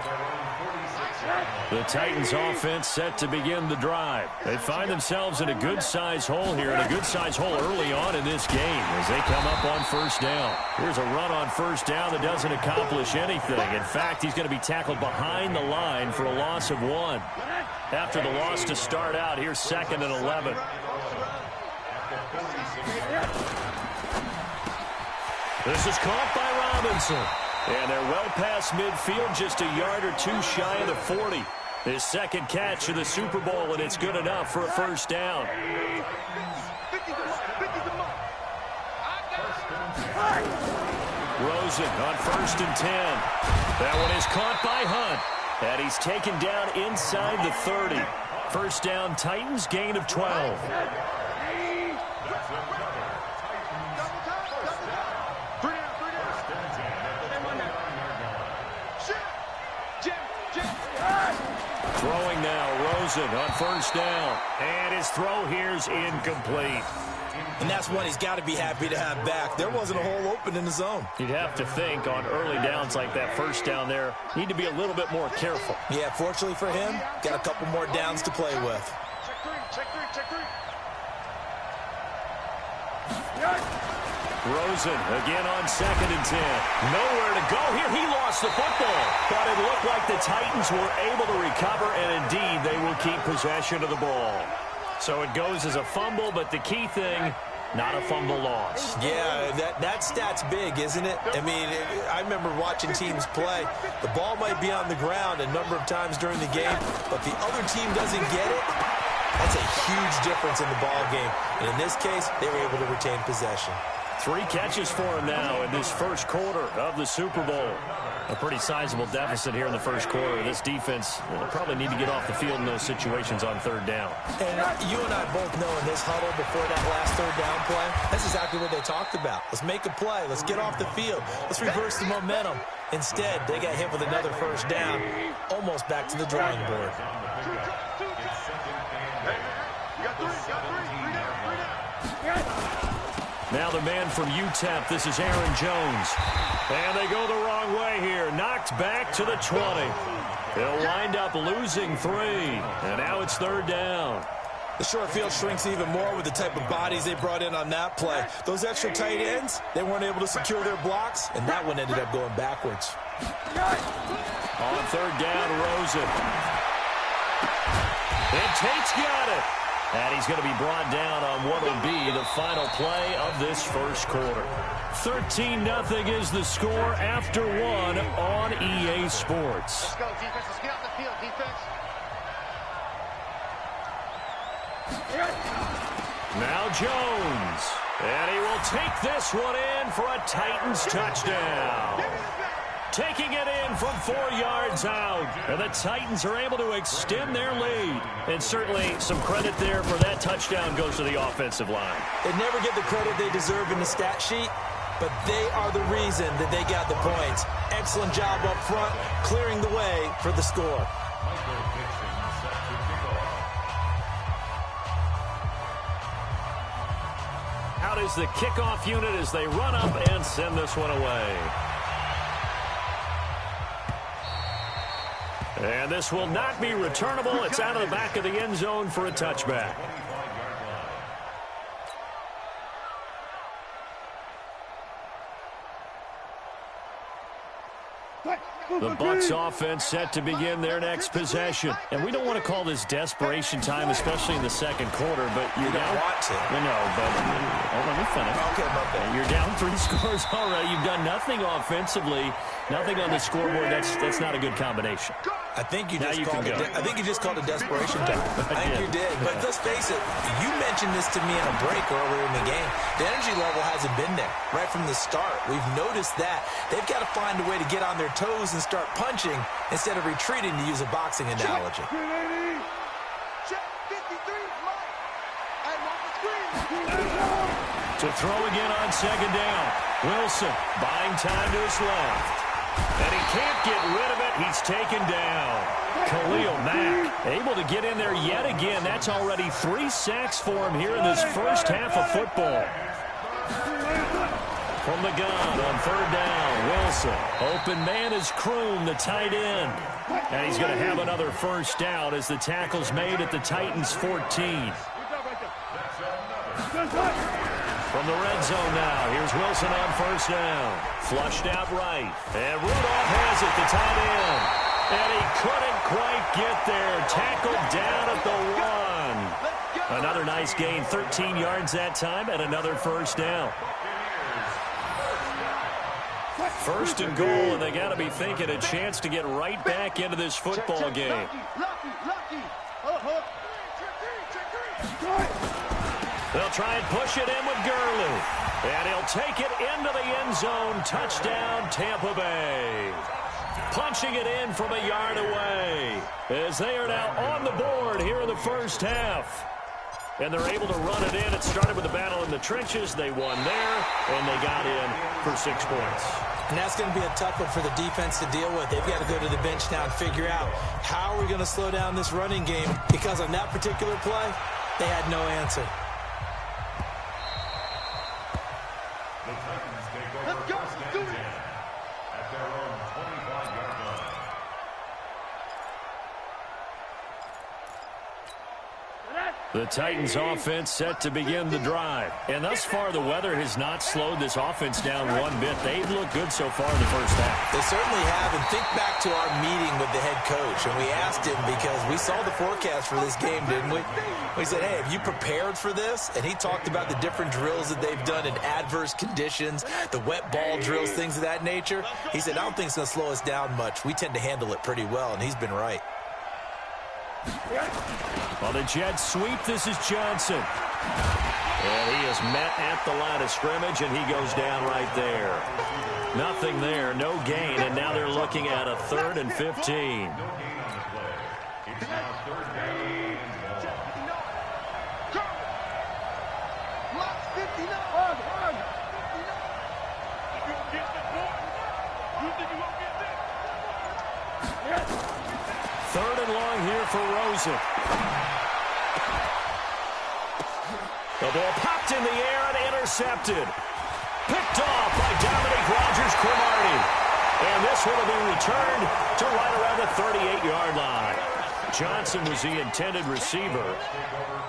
The Titans offense set to begin the drive. They find themselves in a good-sized hole here, and a good-sized hole early on in this game as they come up on 1st down. Here's a run on 1st down that doesn't accomplish anything. In fact, he's going to be tackled behind the line for a loss of 1. After the loss to start out, here's 2nd and 11. This is caught by Robinson. And they're well past midfield, just a yard or 2 shy of the 40. His 2nd catch of the Super Bowl, and it's good enough for a 1st down. Rosen on 1st and 10. That one is caught by Hunt. And he's taken down inside the 30. 1st down, Titans, gain of 12. Throwing now, Rosen on first down. And his throw here's incomplete. And that's one he's got to be happy to have back. There wasn't a hole open in the zone. You'd have to think on early downs like that first down there, need to be a little bit more careful. Yeah, fortunately for him, got a couple more downs to play with. Rosen again on 2nd and 10. Nowhere to go here. He lost the football. But it looked like the Titans were able to recover, and indeed they will keep possession of the ball. So it goes as a fumble, but the key thing, not a fumble loss. Yeah, that stat's big, isn't it? I mean, I remember watching teams play. The ball might be on the ground a number of times during the game, but the other team doesn't get it. That's a huge difference in the ball game. And in this case, they were able to retain possession. 3 catches for him now in this first quarter of the Super Bowl. A pretty sizable deficit here in the first quarter. This defense will probably need to get off the field in those situations on 3rd down. And you and I both know in this huddle before that last 3rd down play, that's exactly what they talked about. Let's make a play. Let's get off the field. Let's reverse the momentum. Instead, they got hit with another 1st down, almost back to the drawing board. Now the man from UTEP, this is Aaron Jones. And they go the wrong way here. Knocked back to the 20. They'll wind up losing 3. And now it's 3rd down. The short field shrinks even more with the type of bodies they brought in on that play. Those extra tight ends, they weren't able to secure their blocks, and that one ended up going backwards. On 3rd down, Rosen. And Tate's got it. And he's going to be brought down on what will be the final play of this first quarter. 13-0 is the score after 1 on EA Sports. Let's go, defense. Let's get out the field, defense. Now Jones. And he will take this one in for a Titans touchdown. Taking it in from 4 yards out. And the Titans are able to extend their lead. And certainly some credit there for that touchdown goes to the offensive line. They never get the credit they deserve in the stat sheet, but they are the reason that they got the points. Excellent job up front, clearing the way for the score. Out is the kickoff unit as they run up and send this one away. And this will not be returnable. It's out of the back of the end zone for a touchback. The Bucs offense set to begin their next possession. And we don't want to call this desperation time, especially in the second quarter, but you're down. Want to. I know, but let me finish. Okay, my bad. You're down 3 scores already. You've done nothing offensively, nothing on the scoreboard. That's not a good combination. I think you Now just you called can it. go. I think you just called it desperation time. I think you did. But let's face it, you mentioned this to me in a break earlier in the game. The energy level hasn't been there right from the start. We've noticed that. They've got to find a way to get on their toes and start punching instead of retreating, to use a boxing analogy. To throw again on 2nd down. Wilson buying time to his left. And he can't get rid of it. He's taken down. Khalil Mack able to get in there yet again. That's already 3 sacks for him here in this first half of football. From the gun on 3rd down, Wilson. Open man is Kroon, the tight end. And he's going to have another first down as the tackle's made at the Titans' 14. From the red zone now, here's Wilson on 1st down. Flushed out right. And Rudolph has it, the tight end. And he couldn't quite get there. Tackled down at the 1. Another nice gain, 13 yards that time, and another first down. 1st and goal, and they got to be thinking a chance to get right back into this football game. They'll try and push it in with Gurley. And he'll take it into the end zone. Touchdown, Tampa Bay. Punching it in from a yard away as they are now on the board here in the first half. And they're able to run it in. It started with a battle in the trenches. They won there, and they got in for 6 points. And that's going to be a tough one for the defense to deal with. They've got to go to the bench now and figure out how are we going to slow down this running game, because on that particular play, they had no answer. Let's go. Do it. At their own 25-yard line. The Titans offense set to begin the drive. And thus far, the weather has not slowed this offense down one bit. They've looked good so far in the first half. They certainly have. And think back to our meeting with the head coach. And we asked him, because we saw the forecast for this game, didn't we? We said, hey, have you prepared for this? And he talked about the different drills that they've done in adverse conditions, the wet ball drills, things of that nature. He said, I don't think it's going to slow us down much. We tend to handle it pretty well, and he's been right. Well, the Jets sweep. This is Johnson. And he is met at the line of scrimmage, and he goes down right there. Nothing there, no gain, and now they're looking at a 3rd and 15. Third and long here for Rosen. The ball popped in the air and intercepted. Picked off by Dominic Rodgers-Cromartie. And this one will be returned to right around the 38-yard line. Johnson was the intended receiver.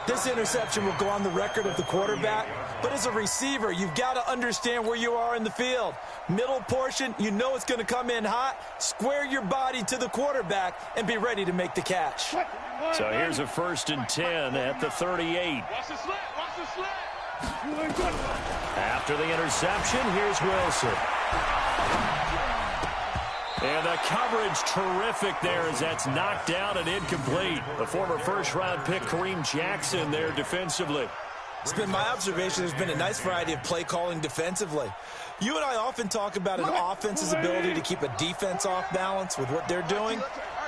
This interception will go on the record of the quarterback, but as a receiver, you've got to understand where you are in the field. Middle portion, you know it's going to come in hot. Square your body to the quarterback and be ready to make the catch. So here's a 1st and 10 at the 38. After the interception, here's Wilson. And the coverage terrific there as that's knocked down and incomplete. The former first-round pick Kareem Jackson there defensively. It's been my observation there's been a nice variety of play calling defensively. You and I often talk about an offense's ability to keep a defense off balance with what they're doing.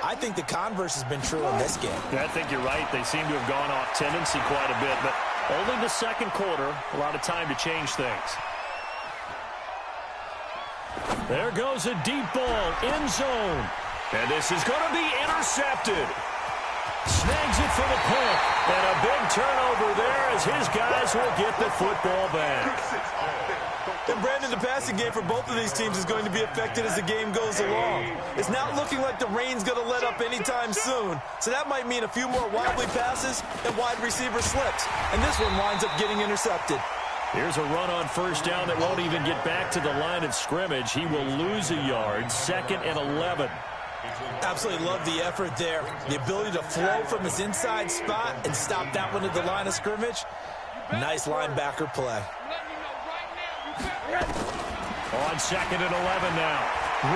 I think the converse has been true in this game. I think you're right. They seem to have gone off tendency quite a bit, but only the second quarter, a lot of time to change things. There goes a deep ball, end zone. And this is going to be intercepted. Snags it for the pick. And a big turnover there as his guys will get the football back. And Brandon, the passing game for both of these teams is going to be affected as the game goes along. It's not looking like the rain's going to let up anytime soon. So that might mean a few more wobbly passes and wide receiver slips. And this one winds up getting intercepted. Here's a run on first down that won't even get back to the line of scrimmage. He will lose a yard, 2nd and 11. Absolutely love the effort there. The ability to flow from his inside spot and stop that one at the line of scrimmage. Nice linebacker play. On 2nd and 11 now.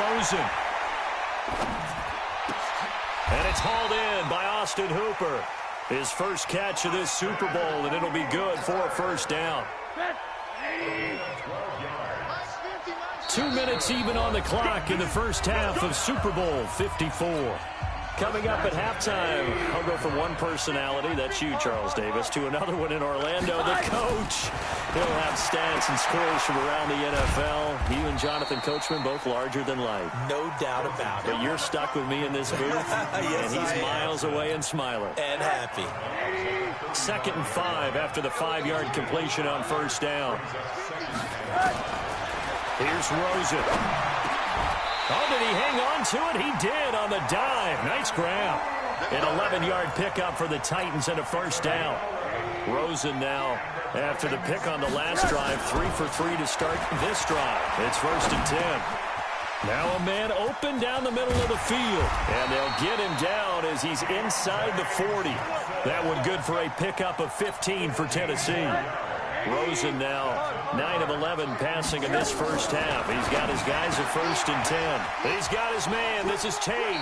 Rosen. And it's hauled in by Austin Hooper. His first catch of this Super Bowl, and it'll be good for a first down. 2 minutes even on the clock in the first half of Super Bowl 54. Coming up at halftime, I'll go from one personality, that's you, Charles Davis, to another one in Orlando, the coach. He'll have stats and scores from around the NFL. You and Jonathan Coachman, both larger than life. No doubt about it. But you're stuck with me in this booth, yes, and he's miles away and smiling. And happy. 2nd and 5 after the 5-yard completion on first down. Here's Rosen. Oh, did he hang on to it? He did on the dive. Nice grab. An 11-yard pickup for the Titans and a first down. Rosen now, after the pick on the last drive, 3 for 3 to start this drive. It's 1st and 10. Now a man open down the middle of the field. And they'll get him down as he's inside the 40. That one good for a pickup of 15 for Tennessee. Rosen now 9 of 11 passing in this first half. He's got his guys at 1st and 10. He's got his man. This is Tate.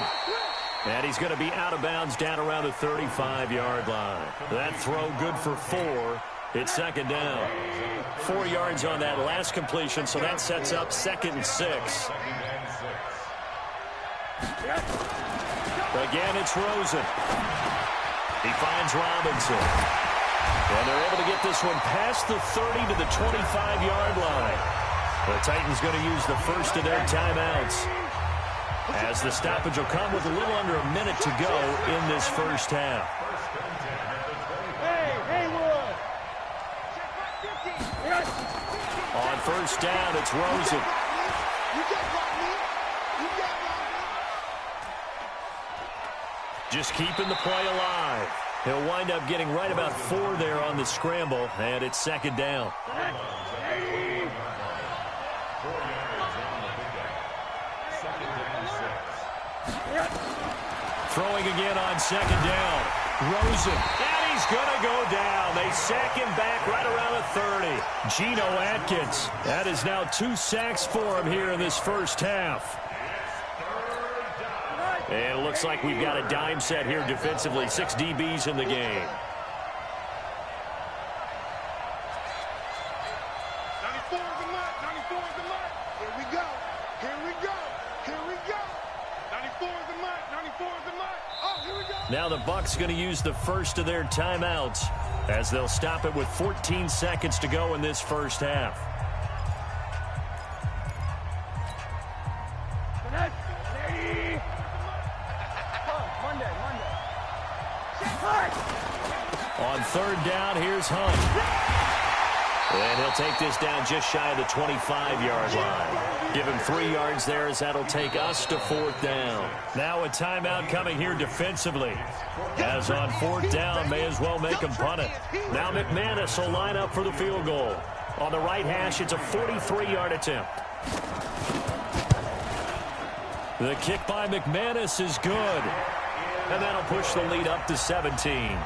And he's going to be out of bounds down around the 35-yard line. That throw good for 4. It's 2nd down. 4 yards on that last completion, so that sets up 2nd and 6. Again, it's Rosen. He finds Robinson. And they're able to get this one past the 30 to the 25-yard line. The Titans going to use the first of their timeouts, as the stoppage will come with a little under a minute to go in this first half. On first down, it's Rosen. Just keeping the play alive. He'll wind up getting right about 4 there on the scramble, and it's second down. Throwing again on second down. Rosen, and he's going to go down. They sack him back right around the 30. Geno Atkins. That is now 2 sacks for him here in this first half. And it looks like we've got a dime set here defensively. 6 DBs in the game. 94 is the mark. 94 is the mark. Here we go. Here we go. Here we go. 94 is the mark. 94 is the mark. Oh, here we go. Now the Bucs going to use the first of their timeouts, as they'll stop it with 14 seconds to go in this first half. On third down, here's Hunt. And he'll take this down just shy of the 25-yard line. Give him 3 yards there, as that'll take us to 4th down. Now a timeout coming here defensively. As on 4th down, may as well make him punt it. Now McManus will line up for the field goal. On the right hash, it's a 43-yard attempt. The kick by McManus is good. And that'll push the lead up to 17.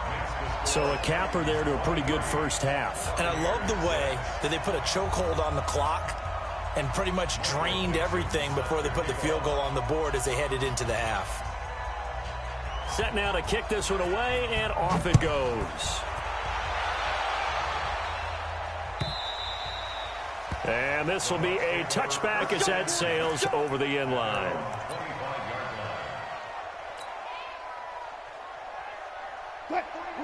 So a capper there to a pretty good first half. And I love the way that they put a chokehold on the clock and pretty much drained everything before they put the field goal on the board as they headed into the half. Set now to kick this one away, and off it goes. And this will be a touchback as that sails over the end line.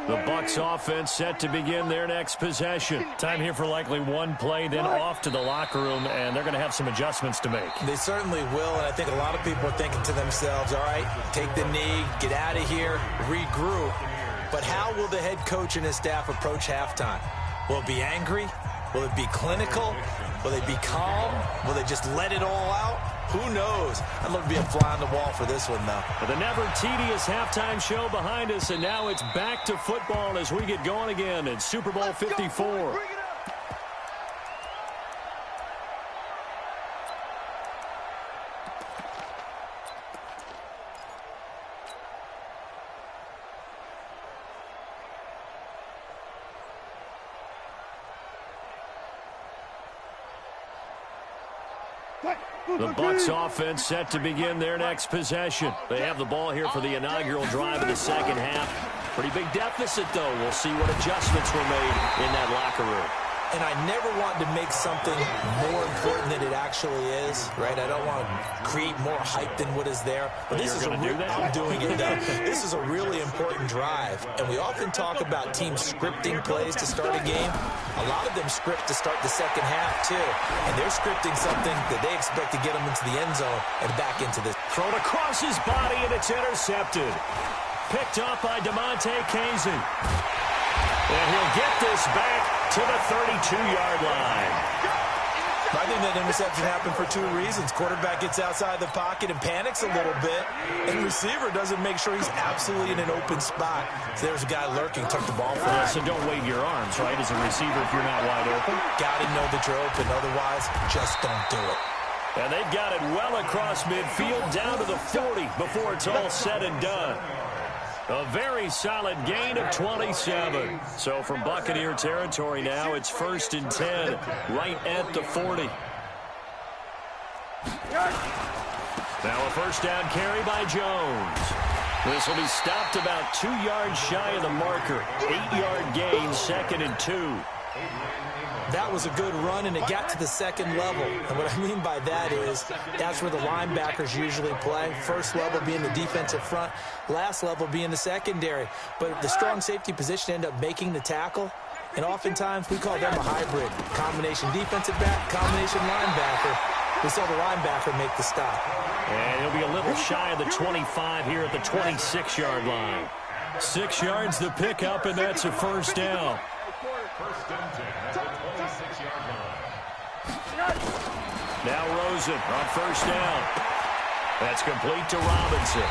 The Bucs offense set to begin their next possession. Time here for likely 1 play, then off to the locker room, and they're going to have some adjustments to make. They certainly will, and I think a lot of people are thinking to themselves, all right, take the knee, get out of here, regroup. But how will the head coach and his staff approach halftime? Will it be angry? Will it be clinical? Will they be calm? Will they just let it all out? Who knows? I'd love to be a fly on the wall for this one, though. The never-tedious halftime show behind us, and now it's back to football as we get going again in Super Bowl 54. The Bucs offense set to begin their next possession. They have the ball here for the inaugural drive of the second half. Pretty big deficit, though. We'll see what adjustments were made in that locker room. And I never want to make something more important than it actually is, right? I don't want to create more hype than what is there. But this is I'm doing it, though. This is a really important drive. And we often talk about teams scripting plays to start a game. A lot of them script to start the second half, too. And they're scripting something that they expect to get them into the end zone and back into this. Thrown across his body, and it's intercepted. Picked up by DeMonte Casey. And he'll get this back to the 32-yard line. I think that interception happened for 2 reasons. Quarterback gets outside the pocket and panics a little bit, and receiver doesn't make sure he's absolutely in an open spot. So there's a guy lurking, took the ball from him. So don't wave your arms, right, as a receiver if you're not wide open. Got to know that you're open. Otherwise, just don't do it. And they've got it well across midfield down to the 40 before it's all said and done. A very solid gain of 27. So from Buccaneer territory now, it's 1st and 10, right at the 40. Now a first down carry by Jones. This will be stopped about 2 yards shy of the marker. 8-yard gain, 2nd and 2. That was a good run, and it got to the second level. And what I mean by that is that's where the linebackers usually play. First level being the defensive front, last level being the secondary. But if the strong safety position ended up making the tackle, And oftentimes, we call them a hybrid. Combination defensive back, combination linebacker. We saw the linebacker make the stop. And he'll be a little shy of the 25 here at the 26-yard line. 6 yards the pickup, and that's a first down. Now Rosen on first down. That's complete to Robinson.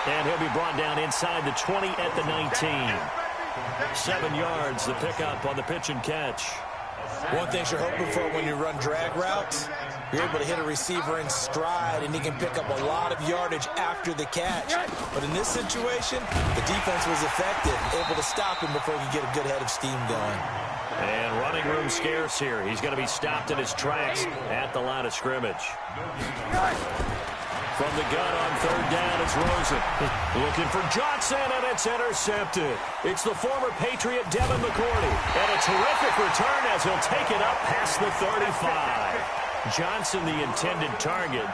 And he'll be brought down inside the 20 at the 19. 7 yards the pickup on the pitch and catch. One thing you're hoping for when you run drag routes, you're able to hit a receiver in stride, and he can pick up a lot of yardage after the catch. But in this situation, the defense was effective, able to stop him before he could get a good head of steam going. And running room scarce here. He's going to be stopped in his tracks at the line of scrimmage. From the gun on third down, it's Rosen. Looking for Johnson, and it's intercepted. It's the former Patriot Devin McCourty. And a terrific return as he'll take it up past the 35. Johnson, the intended target.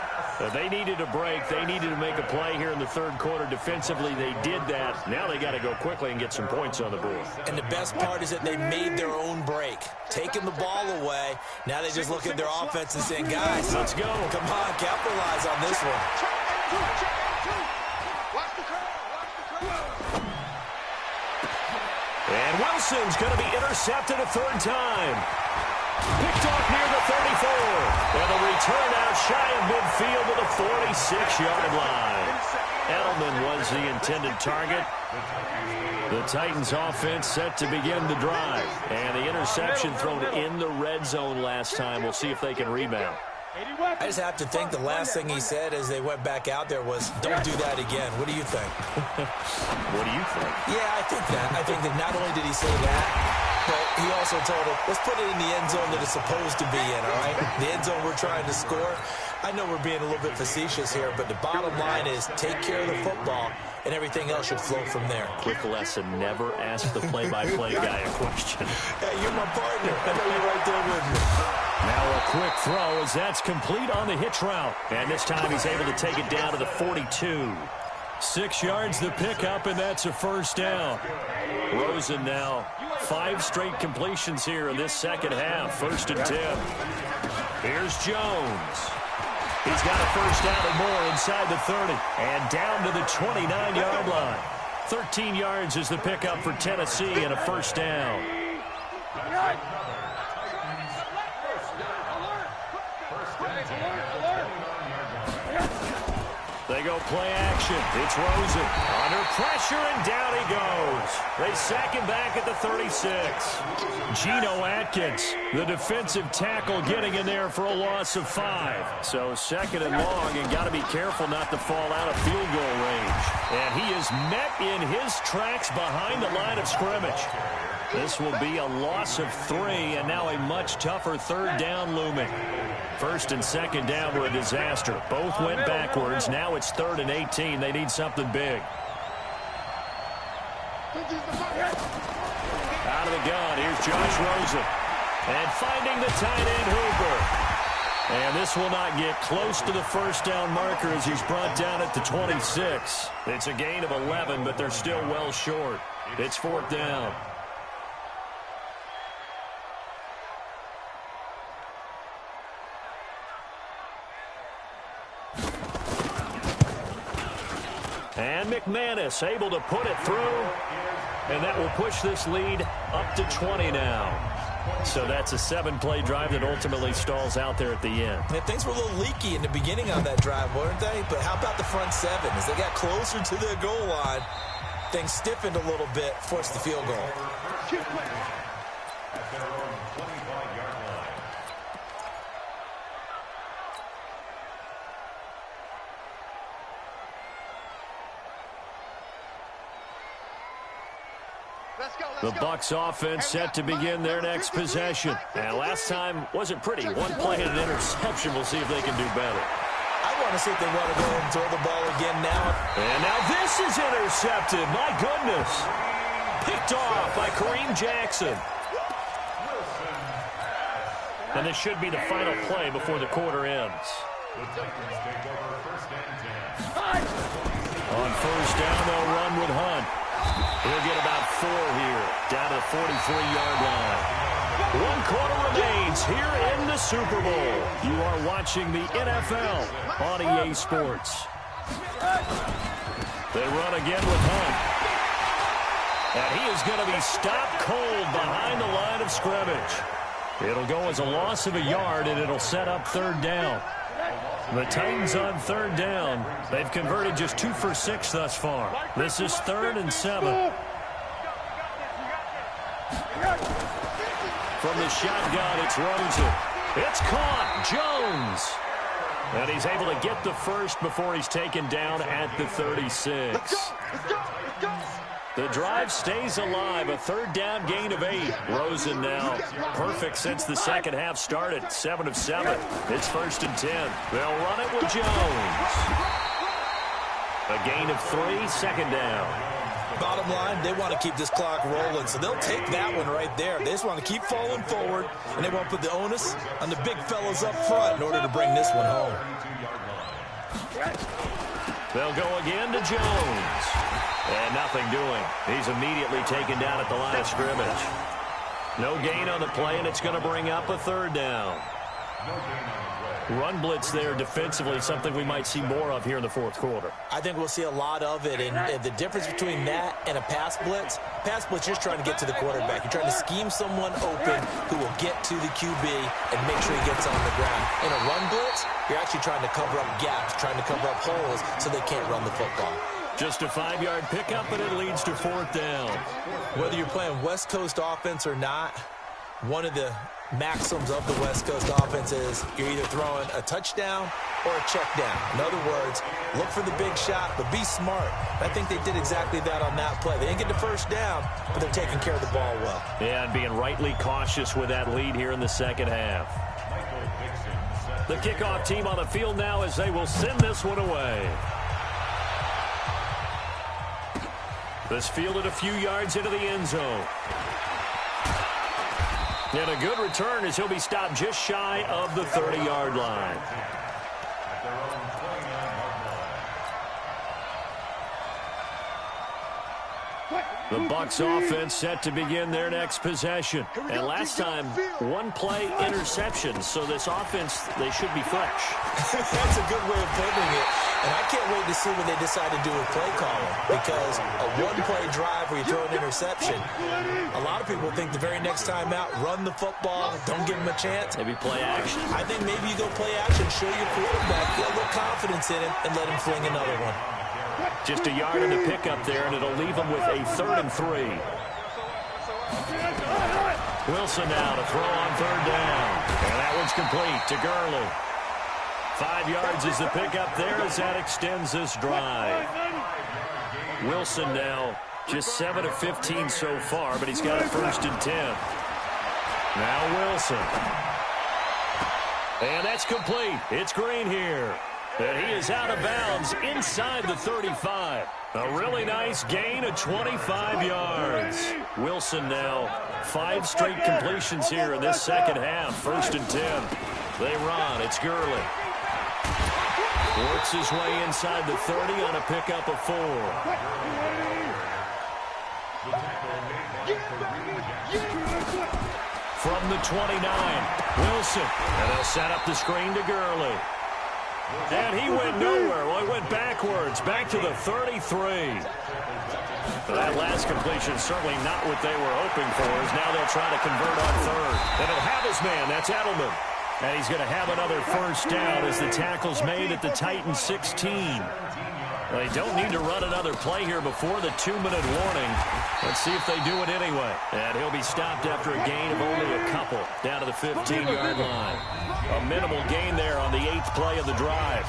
They needed a break. They needed to make a play here in the third quarter. Defensively, they did that. Now they got to go quickly and get some points on the board. And the best part is that they made their own break. Taking the ball away. Now they just look at their offense and saying, guys, let's go. Come on, capitalize on this one. And Wilson's going to be intercepted a third time. Picked off near the 34. And the return out shy of midfield to the 46-yard line. Edelman was the intended target. The Titans offense set to begin the drive. And the interception thrown in the red zone last time. We'll see if they can rebound. I just have to think the last thing he said as they went back out there was, don't do that again. What do you think? What do you think? Yeah, I think that not only did he say that, but he also told him, let's put it in the end zone that it's supposed to be in, all right? The end zone we're trying to score. I know we're being a little bit facetious here, but the bottom line is take care of the football, and everything else should flow from there. Quick lesson, never ask the play-by-play guy a question. Hey, you're my partner. I know you're right there with me. Now a quick throw as that's complete on the hitch route. And this time he's able to take it down to the 42. 6 yards the pickup, and that's a first down. Rosen now 5 straight completions here in this second half. 1st and 10. Here's Jones. He's got a first down and more inside the 30. And down to the 29-yard line. 13 yards is the pickup for Tennessee and a first down. They go play action. It's Rosen. Under pressure, and down he goes. They sack him back at the 36. Geno Atkins, the defensive tackle, getting in there for a loss of 5. So 2nd and long, and got to be careful not to fall out of field goal range. And he is met in his tracks behind the line of scrimmage. This will be a loss of 3, and now a much tougher 3rd down looming. 1st and 2nd down were a disaster. Both went backwards. Now it's 3rd and 18. They need something big. Out of the gun, here's Josh Rosen. And finding the tight end, Hooper. And this will not get close to the first down marker as he's brought down at the 26. It's a gain of 11, but they're still well short. It's 4th down. And McManus able to put it through, and that will push this lead up to 20 now. So that's a 7-play drive that ultimately stalls out there at the end. And things were a little leaky in the beginning on that drive, weren't they? But how about the front 7? As they got closer to their goal line, things stiffened a little bit, forced the field goal. The Bucs offense set to begin their next possession. And last time wasn't pretty. 1 play and an interception. We'll see if they can do better. I want to see if they want to go and throw the ball again now. And now this is intercepted. My goodness. Picked off by Kareem Jackson. And this should be the final play before the quarter ends. On 1st down, they'll run with Hunt. He'll get about 4 here, down to the 43-yard line. 1 quarter remains here in the Super Bowl. You are watching the NFL on EA Sports. They run again with Hunt. And he is going to be stopped cold behind the line of scrimmage. It'll go as a loss of a yard, and it'll set up 3rd down. The Titans on 3rd down. They've converted just 2 for 6 thus far. This is 3rd and 7. From the shotgun, it's Rosen. It's caught. Jones. And he's able to get the first before he's taken down at the 36. The drive stays alive. A 3rd down gain of 8. Rosen now perfect since the second half started. 7 of 7. It's 1st and 10. They'll run it with Jones. A gain of 3. 2nd down. Bottom line, they want to keep this clock rolling, so they'll take that one right there. They just want to keep falling forward, and they won't put the onus on the big fellas up front in order to bring this one home. They'll go again to Jones. And nothing doing. He's immediately taken down at the line of scrimmage. No gain on the play, and it's going to bring up a 3rd down. Run blitz there defensively, something we might see more of here in the 4th quarter. I think we'll see a lot of it, and the difference between that and a pass blitz you're just trying to get to the quarterback. You're trying to scheme someone open who will get to the QB and make sure he gets on the ground. In a run blitz, you're actually trying to cover up gaps, trying to cover up holes so they can't run the football. Just a 5-yard pickup, and it leads to 4th down. Whether you're playing West Coast offense or not, one of the maxims of the West Coast offense is you're either throwing a touchdown or a check down. In other words, look for the big shot, but be smart. I think they did exactly that on that play. They didn't get the first down, but they're taking care of the ball well. Yeah, and being rightly cautious with that lead here in the second half. The kickoff team on the field now as they will send this one away. This fielded a few yards into the end zone. And a good return as he'll be stopped just shy of the 30-yard line. The Bucs offense set to begin their next possession. And last time, 1-play interception. So this offense, they should be fresh. That's a good way of putting it. And I can't wait to see what they decide to do with play calling. Because a 1-play drive where you throw an interception, a lot of people think the very next time out, run the football, don't give them a chance. Maybe play action. I think maybe you go play action, show your quarterback, get a little confidence in him, and let him fling another one. Just a yard in the pickup there, and it'll leave them with a 3rd and 3. Wilson now to throw on 3rd down. And that one's complete to Gurley. 5 yards is the pickup there as that extends this drive. Wilson now just 7 of 15 so far, but he's got a 1st and 10. Now Wilson. And that's complete. It's Green here. And he is out of bounds inside the 35. A really nice gain of 25 yards. Wilson now 5 straight completions here in this second half. 1st and 10. They run. It's Gurley. Works his way inside the 30 on a pickup of 4. From the 29, Wilson. And they'll set up the screen to Gurley. And he went nowhere. Well, he went backwards, back to the 33. That last completion certainly not what they were hoping for, as now they'll try to convert on 3rd. And he'll have his man. That's Edelman. And he's going to have another 1st down as the tackle's made at the Titans 16. Well, they don't need to run another play here before the 2-minute warning. Let's see if they do it anyway. And he'll be stopped after a gain of only a couple, down to the 15-yard line. A minimal gain there on the 8th play of the drive.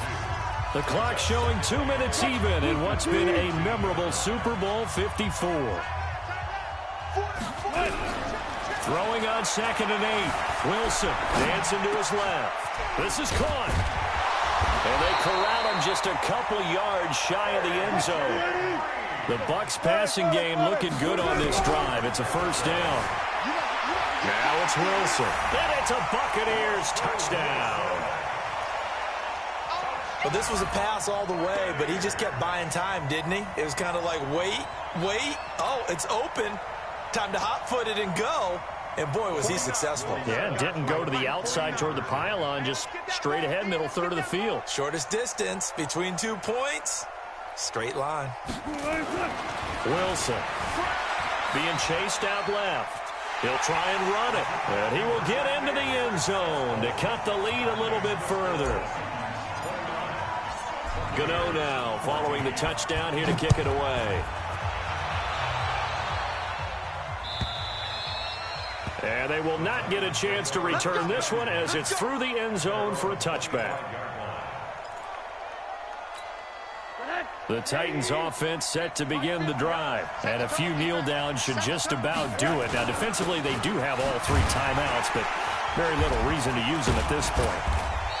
The clock showing 2 minutes even in what's been a memorable Super Bowl 54. Throwing on 2nd and 8. Wilson dancing to his left. This is caught. And they corral him just a couple yards shy of the end zone. The Bucs passing game looking good on this drive. It's a 1st down. Now it's Wilson. And it's a Buccaneers touchdown. Well, this was a pass all the way, but he just kept buying time, didn't he? It was kind of like, wait. Oh, it's open. Time to hot-foot it and go. And, boy, was he successful. Yeah, didn't go to the outside toward the pylon, just straight ahead, middle third of the field. Shortest distance between 2 points. Straight line. Wilson being chased out left. He'll try and run it. And he will get into the end zone to cut the lead a little bit further. Gano now following the touchdown here to kick it away. And they will not get a chance to return this one as it's through the end zone for a touchback. The Titans offense set to begin the drive. And a few kneel downs should just about do it. Now defensively they do have all 3 timeouts, but very little reason to use them at this point.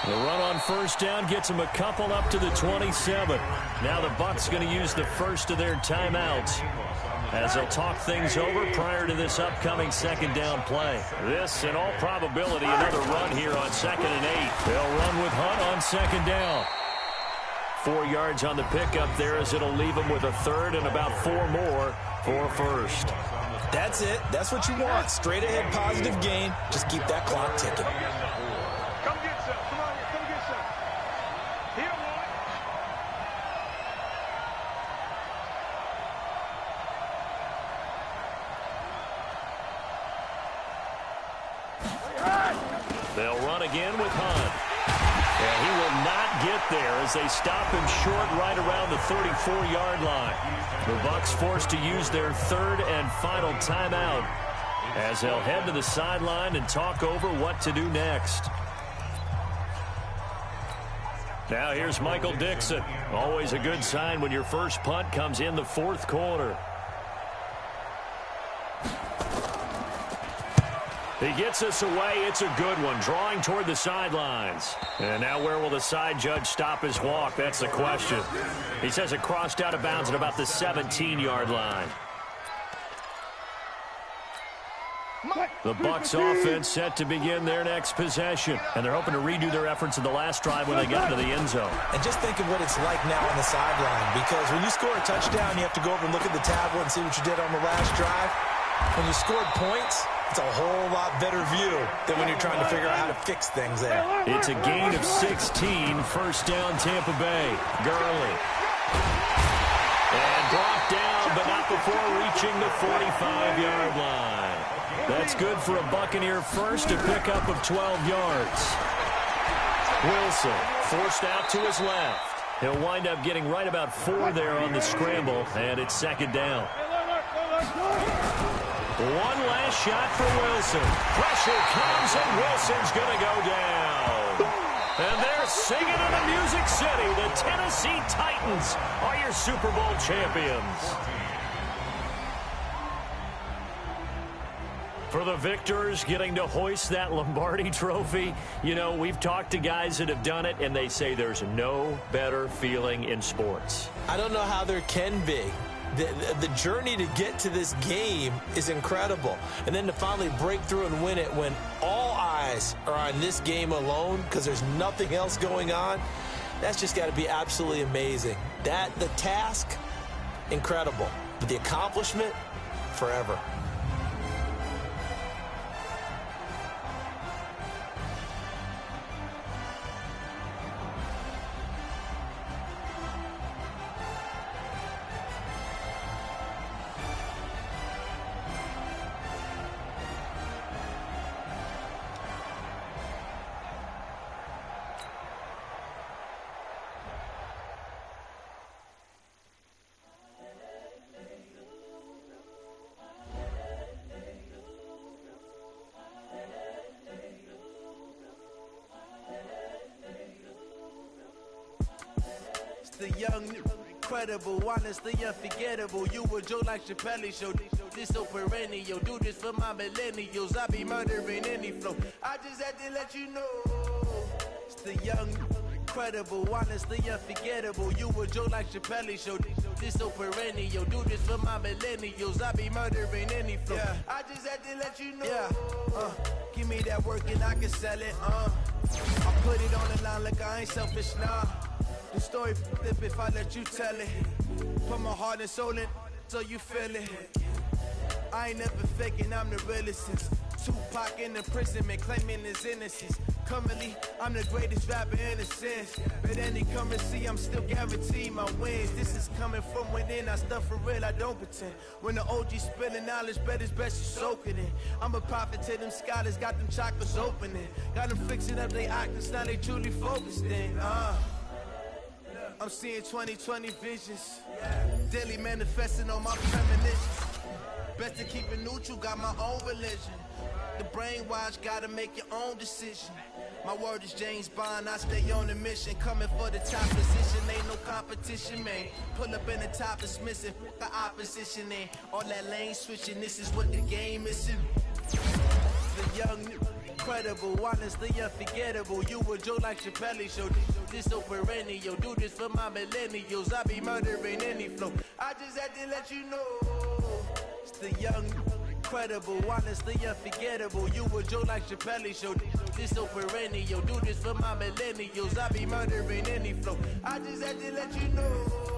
The run on first down gets them a couple up to the 27. Now the Bucs going to use the first of their timeouts as they'll talk things over prior to this upcoming second down play. This, in all probability, another run here on 2nd and 8. They'll run with Hunt on second down. 4 yards on the pickup there as it'll leave them with a third and about 4 more for a first. That's it. That's what you want. Straight ahead positive gain. Just keep that clock ticking. Come get some. Come on here. Come get some. Here, boy. They'll run again with Hunt. And he will not get there as they stop him short right around the 34-yard line. The Bucs forced to use their third and final timeout as they'll head to the sideline and talk over what to do next. Now here's Michael Dixon. Always a good sign when your first punt comes in the 4th quarter. He gets us away. It's a good one, drawing toward the sidelines. And now where will the side judge stop his walk? That's the question. He says it crossed out of bounds at about the 17-yard line. The Bucs offense set to begin their next possession. And they're hoping to redo their efforts in the last drive when they got into the end zone. And just think of what it's like now on the sideline. Because when you score a touchdown, you have to go over and look at the tablet and see what you did on the last drive. When you scored points, it's a whole lot better view than when you're trying to figure out how to fix things there. It's a gain of 16, first down Tampa Bay. Gurley. And brought down, but not before reaching the 45-yard line. That's good for a Buccaneer first, a pickup of 12 yards. Wilson forced out to his left. He'll wind up getting right about 4 there on the scramble, and it's second down. One last shot for Wilson. Pressure comes, and Wilson's going to go down. And they're singing in the Music City. The Tennessee Titans are your Super Bowl champions. For the victors getting to hoist that Lombardi trophy, you know, we've talked to guys that have done it, and they say there's no better feeling in sports. I don't know how there can be. The journey to get to this game is incredible. And then to finally break through and win it when all eyes are on this game alone because there's nothing else going on, that's just got to be absolutely amazing. The task, incredible. But the accomplishment, forever. The young, incredible, honestly unforgettable. You a Joe like Chappelle show. This so perennial. Do this for my millennials. I be murdering any flow. I just had to let you know. It's the young, incredible, honestly unforgettable. You a Joe like Chappelle show. This so perennial. Do this for my millennials. I be murdering any flow. Yeah. I just had to let you know. Yeah. Give me that work and I can sell it. I put it on the line like I ain't selfish, nah. The story flip if I let you tell it. Put my heart and soul in so you feel it. I ain't never faking, I'm the realest since Tupac in imprisonment, claiming his innocence. Currently, I'm the greatest rapper in a sense. But any currency, I'm still guaranteed my wins. This is coming from within, I stuff for real, I don't pretend. When the OG spilling knowledge, bet it's best you soak it in. I'm a prophet to them scholars, got them chakras opening. Got them fixing up their octaves, now they truly focused in. I'm seeing 2020 visions. Daily manifesting on my premonitions. Best to keep it neutral, got my own religion. The brainwash, gotta make your own decision. My word is James Bond, I stay on the mission. Coming for the top position, ain't no competition, man. Pull up in the top, dismissing the opposition, ain't all that lane switching. This is what the game is. The young, incredible, honestly unforgettable. You a joke like Chappelle show. This so perennial, do this for my millennials. I be murdering any flow. I just had to let you know. It's the young, incredible, honestly unforgettable. You a joke like Chappelle show. This so perennial, do this for my millennials. I be murdering any flow. I just had to let you know.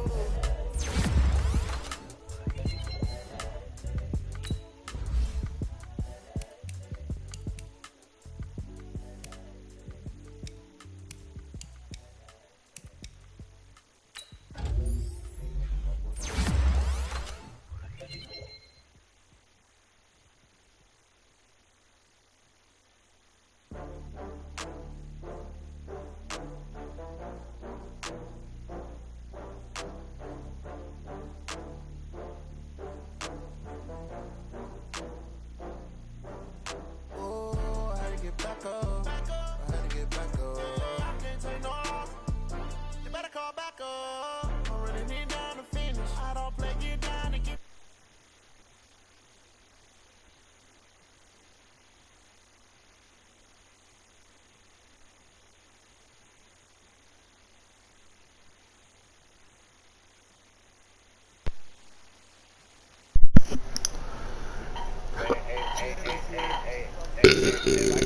Hey,